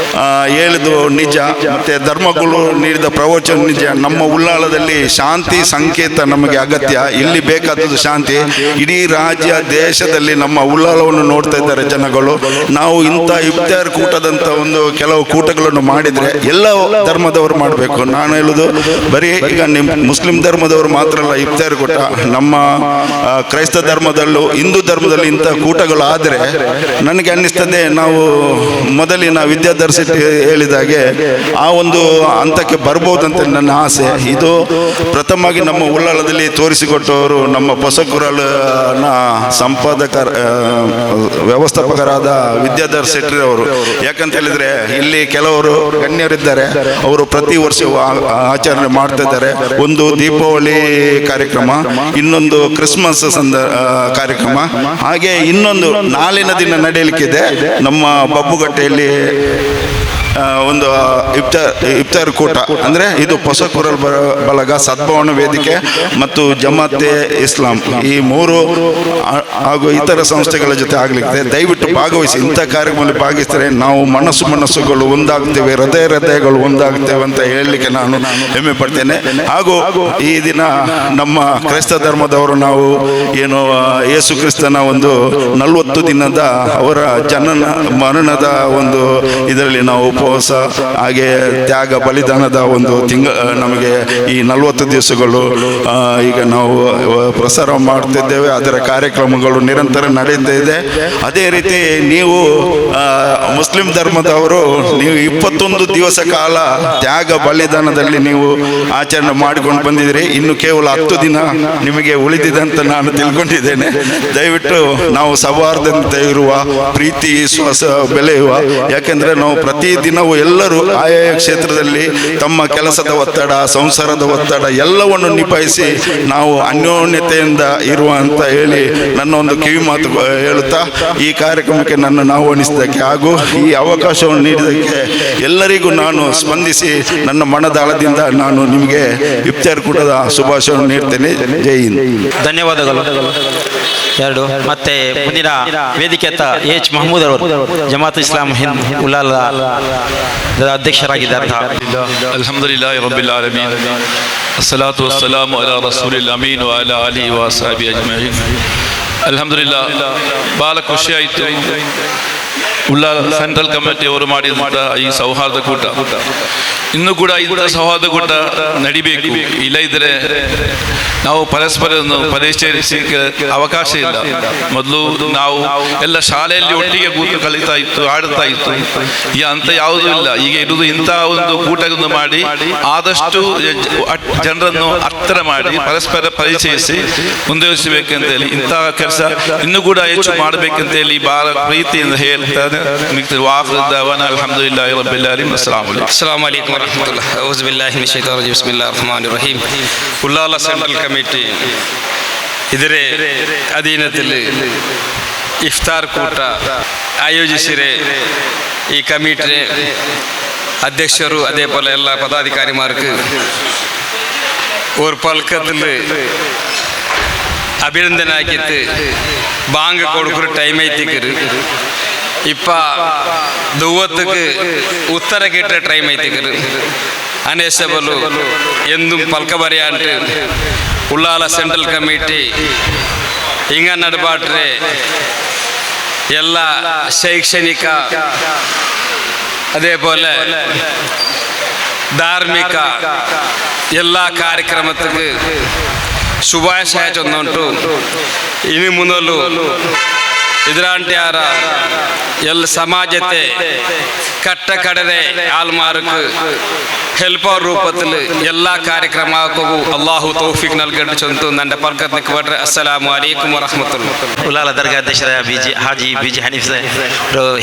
Speaker 5: ಹೇಳಿದ್ದು ನಿಜ, ಮತ್ತೆ ಧರ್ಮಗುರು ನೀಡಿದ ಪ್ರವಚನ ನಿಜ. ನಮ್ಮ ಉಳ್ಳಾಲದಲ್ಲಿ ಶಾಂತಿ ಸಂಕೇತ ನಮಗೆ ಅಗತ್ಯ. ಇಲ್ಲಿ ಬೇಕಾದದ್ದು ಶಾಂತಿ. ಇಡೀ ರಾಜ್ಯ ದೇಶದಲ್ಲಿ ನಮ್ಮ ಉಳ್ಳಾಲವನ್ನು ನೋಡ್ತಾ ಇದ್ದಾರೆ ಜನಗಳು. ನಾವು ಇಂಥ ಇಫ್ತಾರ್ ಕೂಟದಂತ ಒಂದು ಕೆಲವು ಕೂಟಗಳನ್ನು ಮಾಡಿದ್ರೆ ಎಲ್ಲ ಧರ್ಮದವರು ಮಾಡಬೇಕು. ನಾನು ಹೇಳುದು ಬರೀ ಈಗ ಮುಸ್ಲಿಂ ಧರ್ಮದವರು ಮಾತ್ರ ಅಲ್ಲ ಇಫ್ತಾರ್ ಕೂಟ, ನಮ್ಮ ಕ್ರೈಸ್ತ ಧರ್ಮದಲ್ಲೂ ಹಿಂದೂ ಧರ್ಮದಲ್ಲಿ ಇಂಥ ಕೂಟಗಳು ಆದರೆ ನನಗೆ ಅನ್ನಿಸ್ತದೆ ನಾವು ಮೊದಲಿನ ವಿದ್ಯಾಧರ್ ಶೆಟ್ಟಿ ಹೇಳಿದಾಗೆ ಆ ಒಂದು ಹಂತಕ್ಕೆ ಬರ್ಬೋದಂತ ನನ್ನ ಆಸೆ. ಇದು ಪ್ರಥಮವಾಗಿ ನಮ್ಮ ಉಳ್ಳಾಲದಲ್ಲಿ ತೋರಿಸಿಕೊಟ್ಟವರು ನಮ್ಮ ಹೊಸಕುರಲ್ನ ವ್ಯವಸ್ಥಾಪಕರಾದ ವಿದ್ಯಾಧರ್ ಶೆಟ್ಟಿ ಅವರು. ಯಾಕಂತ ಹೇಳಿದ್ರೆ ಇಲ್ಲಿ ಕೆಲವರು ಗಣ್ಯರಿದ್ದಾರೆ, ಅವರು ಪ್ರತಿ ವರ್ಷ ಆಚರಣೆ ಮಾಡ್ತಾ ಇದ್ದಾರೆ. ಒಂದು ದೀಪಾವಳಿ ಕಾರ್ಯಕ್ರಮ, ಇನ್ನೊಂದು ಕ್ರಿಸ್ಮಸ್ ಕಾರ್ಯಕ್ರಮ, ಹಾಗೆ ಇನ್ನೊಂದು ನಾಳಿನ ದಿನ ನಡೆಯಲಿಕ್ಕಿದೆ ನಮ್ಮ ಬಬ್ಬುಗಟ್ಟೆಯಲ್ಲಿ ಒಂದು ಇಫ್ತಾರ್ ಕೂಟ ಅಂದರೆ ಇದು ಹೊಸ ಕುರಲ್ ಬಳಗ, ಸದ್ಭಾವನಾ ವೇದಿಕೆ ಮತ್ತು ಜಮಾತೆ ಇಸ್ಲಾಂ ಈ ಮೂರು ಹಾಗೂ ಇತರ ಸಂಸ್ಥೆಗಳ ಜೊತೆ ಆಗಲಿಕ್ಕೆ ದಯವಿಟ್ಟು ಭಾಗವಹಿಸಿ. ಇಂಥ ಕಾರ್ಯಕ್ರಮದಲ್ಲಿ ಭಾಗವಹಿಸಿದರೆ ನಾವು ಮನಸ್ಸುಗಳು ಒಂದಾಗ್ತೇವೆ, ಹೃದಯಗಳು ಒಂದಾಗ್ತೇವೆ ಅಂತ ಹೇಳಲಿಕ್ಕೆ ನಾನು ಹೆಮ್ಮೆ ಪಡ್ತೇನೆ. ಹಾಗೂ ಈ ದಿನ ನಮ್ಮ ಕ್ರೈಸ್ತ ಧರ್ಮದವರು ನಾವು ಏನು ಯೇಸು ಕ್ರಿಸ್ತನ ಒಂದು 40 ದಿನದ ಅವರ ಜನನ ಮರಣದ ಒಂದು ಇದರಲ್ಲಿ ನಾವು ಉಪವಾಸ ಹಾಗೆ ತ್ಯಾಗ ಬಲಿದಾನದ ಒಂದು ನಮಗೆ ಈ 40 ದಿವಸಗಳು ಈಗ ನಾವು ಪ್ರಸಾರ ಮಾಡ್ತಿದ್ದೇವೆ. ಅದರ ಕಾರ್ಯಕ್ರಮಗಳು ನಿರಂತರ ನಡೀತಾ ಇದೆ. ಅದೇ ರೀತಿ ನೀವು ಮುಸ್ಲಿಂ ಧರ್ಮದವರು ನೀವು 21 ದಿವಸ ಕಾಲ ತ್ಯಾಗ ಬಲಿದಾನದಲ್ಲಿ ನೀವು ಆಚರಣೆ ಮಾಡಿಕೊಂಡು ಬಂದಿದ್ದೀರಿ. ಇನ್ನು ಕೇವಲ 10 ದಿನ ನಿಮಗೆ ಉಳಿದಿದೆ ಅಂತ ನಾನು ತಿಳ್ಕೊಂಡಿದ್ದೇನೆ. ದಯವಿಟ್ಟು ನಾವು ಸೌಹಾರ್ದತೆ ಇರುವ, ಪ್ರೀತಿ ವಿಶ್ವಾಸ ಬೆಳೆಯುವ, ಯಾಕೆಂದರೆ ನಾವು ಪ್ರತಿದಿನವೂ ಎಲ್ಲರೂ ಆಯಾ ಕ್ಷೇತ್ರದಲ್ಲಿ ತಮ್ಮ ಕೆಲಸದ ಒತ್ತಡ, ಸಂಸಾರದ ಒತ್ತಡ ಎಲ್ಲವನ್ನು ನಿಭಾಯಿಸಿ ನಾವು ಅನ್ಯೋನ್ಯತೆಯಿಂದ ಇರುವ ಅಂತ ಹೇಳಿ ನನ್ನ ಒಂದು ಕಿವಿ ಮಾತು ಹೇಳುತ್ತಾ ಈ ಕಾರ್ಯಕ್ರಮಕ್ಕೆ ನನ್ನನ್ನು ಆಹ್ವಾನಿಸಿದ್ದಕ್ಕೆ ಹಾಗೂ ಈ ಅವಕಾಶವನ್ನು ನೀಡಿದ್ದಕ್ಕೆ ಎಲ್ಲರಿಗೂ ನಾನು ಸ್ಪಂದಿಸಿ ನನ್ನ ಮನದಾಳದಿಂದ ನಾನು ನಿಮಗೆ ಇಫ್ತಾರ್ ಕೂಟದ ಶುಭಾಶಯವನ್ನು ನೀಡ್ತೇನೆ. ಜೈ ಹಿಂದ್.
Speaker 1: ಧನ್ಯವಾದಗಳು. ಎರಡು ಮತ್ತೆ ಮುಂದಿನ ವೇದಿಕೆ ಎಚ್ ಮಹಮೂದ್ ಅವರು ಜಮಾತ್ ಇಸ್ಲಾಂ ಹಿಂದ್ ಉಲಾಲ ಅಧ್ಯಕ್ಷರಾಗಿದ್ದಾರೆ.
Speaker 6: ಅಲ್ಹಮ್ದುಲಿಲ್ಲಾಹಿ ರಬ್ಬಿಲ್ ಆಲಮೀನ್ ಅಸ್ಸಲಾತು ವಸ್ಸಲಾಮು ಅಲಾ ರಸೂಲಿಲ್ ಅಮೀನ್ ವ ಅಲಾ ಆಲಿಹಿ ವ ಅಸ್ಹಾಬಿಹಿ ಅಜ್ಮഈನ್. ಅಲ್ಹಮ್ದುಲಿಲ್ಲಾಹ್, ಬಹಳ ಖುಷಿ ಆಯಿತು. ಉಳ್ಳಾಲ ಸೆಂಟ್ರಲ್ ಕಮಿಟಿ ಅವರು ಮಾಡಿದಂಥ ಈ ಸೌಹಾರ್ದ ಕೂಟ ಇನ್ನೂ ಕೂಡ ಇಂಥ ಸೌಹಾರ್ದ ಕೂಟ ನಡಿಬೇಕು. ಇಲ್ಲದಿದ್ದರೆ ನಾವು ಪರಸ್ಪರನ್ನು ಪರಿಚಯಿಸಲಿಕ್ಕೆ ಅವಕಾಶ ಇಲ್ಲ. ಮೊದಲು ನಾವು ಎಲ್ಲ ಶಾಲೆಯಲ್ಲಿ ಒಟ್ಟಿಗೆ ಕೂತು ಕಲಿತಾ ಇತ್ತು, ಆಡುತ್ತಾ ಇತ್ತು. ಈಗ ಅಂತ ಯಾವುದೂ ಇಲ್ಲ. ಈಗ ಇರುವುದು ಇಂಥ ಒಂದು ಕೂಟವನ್ನು ಮಾಡಿ ಆದಷ್ಟು ಜನರನ್ನು ಹತ್ತಿರ ಮಾಡಿ ಪರಸ್ಪರ ಪರಿಚಯಿಸಿ ಮುಂದುವರಿಸಬೇಕಂತ ಹೇಳಿ ಇಂತಹ ಕೆಲಸ ಇನ್ನೂ ಕೂಡ ಹೆಚ್ಚು ಮಾಡಬೇಕಂತ ಹೇಳಿ ಬಹಳ ಪ್ರೀತಿಯಿಂದ ಹೇಳ್ತಾರೆ. ಅಲ್ಹಮ್ದುಲಿಲ್ಲಾಹಿ ರಬ್ಬಿಲ್ ಆಲಮೀನ್.
Speaker 7: ಅಸ್ಸಲಾಮು ಅಲೈಕುಂ ವರಹಮತುಲ್ಲಾಹ್. ಔಜು ಬಿಲ್ಲಾಹಿ ಮಿನಶ್ ಶೈತಾನಿರ್ ರಜೀಮ್. ಬಿಸ್ಮಿಲ್ಲಾಹಿರ್ ರಹ್ಮಾನಿರ್ ರಹೀಮ್. ಉಳ್ಳಾಲ ಸೆಂಟ್ರಲ್ കമ്മിറ്റി ಇದರ ಅಧೀನದಲ್ಲಿ ಇಫ್ತಾರ್ ಕೂಟ ಆಯೋಜಿಸಿರೆ ಈ ಕಮಿಟಿ ಅಧ್ಯಕ್ಷರು അതേപോലെ ಎಲ್ಲ ಪದಾಧಿಕಾರಿമാർക്ക് ഒരു പൽക്കത്തിൽ അഭിനന്ദന ആക്കിയിട്ട് ബാങ്ക് കൊടുക്കുന്ന ടൈം ಐತಿಕರು ಇಪ್ಪ ದುವ್ವತ್ತಕ್ಕೆ ಉತ್ತರ ಕಿಟ್ಟ ಟೈಮ್ ಐತಿಕರು ಅನೇಸಬಲು ಎಂದುം ಪಲ್ಕ ಬರೆಯಾಂಟ್ ಉಳ್ಳಾಲ ಸೆಂಟ್ರಲ್ ಕಮಿಟಿ ಹಿಂಗ ನಡಬಾಟ್ರೆ ಎಲ್ಲ ಶೈಕ್ಷಣಿಕ അതേപോലെ ಧಾರ್ಮಿಕ ಎಲ್ಲ ಕಾರ್ಯಕ್ರಮಕ್ಕೆ ಶುಭಾಶಯ ಚೊಂದುಂಟು. ಇನ್ನು ಮುನ್ನಲು ಇದರಂತೆ ಯಾರ ಎಲ್ಲ ಸಮಾಜತೆ ಕಟ್ಟ ಕಡರೆ ಆಲ್ಮಾರ್ಕ್ ಹೆಲ್ಪ್ ರೂಪത്തിൽ ಎಲ್ಲ ಕಾರ್ಯಕ್ರಮಕ್ಕೂ ಅಲ್ಲಾಹು ತೌಫೀಕ್ നൽകട്ടെ ಚೊಂತು ನನ್ನ ಪಲ್ಕತ್ ನಿಕ್ಬಟ್ರೆ. ಅಸ್ಸಲಾಮು ಅಲೈಕುಂ ವರಹಮತುಲ್ಲಾಹ್.
Speaker 1: ಉಲಾಲ ದರ್ಗಾ ಅಧ್ಯಕ್ಷರ ಹಾಜಿ ಬಿಜಿ ಹನೀಫ್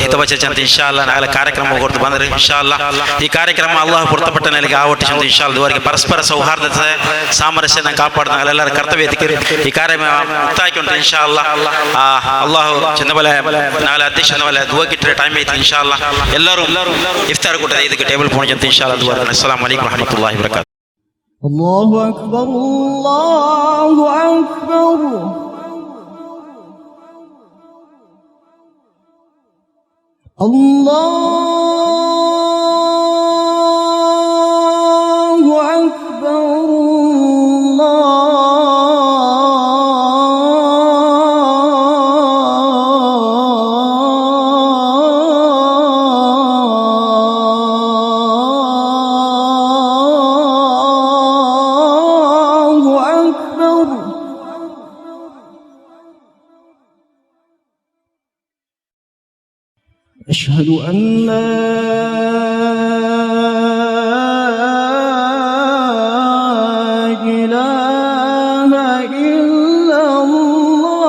Speaker 1: ಹಿತವಚನ ಚಂತ ಇನ್ಶಾಅಲ್ಲಾ ನಾಳೆ ಕಾರ್ಯಕ್ರಮ ಹೊರತು ಬಂದರೆ ಇನ್ಶಾಅಲ್ಲಾ ಈ ಕಾರ್ಯಕ್ರಮ ಅಲ್ಲಾಹ್ ಹೊರತುಪಟ್ಟ ನನಗೆ ಆವಟ್ಟು ಚಂತ ಇನ್ಶಾಅಲ್ಲಾ ದುವರೆಗೆ ಪರಸ್ಪರ ಸೌಹಾರ್ದತೆ ಸಾಮರಸ್ಯನ ಕಾಪಾಡಿದ ಎಲ್ಲರ ಕರ್ತವ್ಯ ಇದ್ದಕ್ಕೆ ಈ ಕಾರ್ಯಕ್ರಮ ಮುಕ್ತಾಯಕ್ಕೆ ಇನ್ಶಾಅಲ್ಲಾ ಅಲ್ಲಾಹ್ ಚಂದಬಲ ನಾಳೆ ಅಧ್ಯಕ್ಷನ ಬಲ ದುವಾ ಕಿಟ್ರೆ ಟೈಮ್ ಐತಿ ಇನ್ಶಾಅಲ್ಲಾ ಎಲ್ಲರೂ ಇಫ್ತಾರ್ ಕೂಟದ ಇದಕ್ಕೆ ಟೇಬಲ್ ಪೋಣ ಚಂತ ಇನ್ಶಾಅಲ್ಲಾ ದುವಾ. ಅಸ್ಸಲಾಮು ಅಲೈಕುಂ ವರಹಮತುಲ್ಲಾಹಿ ವಬರಕಾತುಹು.
Speaker 8: ಅಲ್ಲಾಹು ಅಕ್ಬರ್ ಅಲ್ಲಾಹು ಅಕ್ಬರ್ ಅಲ್ಲಾಹು ಅಕ್ಬರ್ أشهد أن لا إله إلا الله.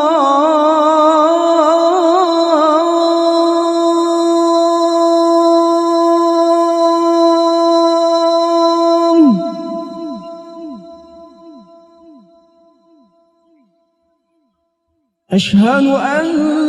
Speaker 8: أشهد أن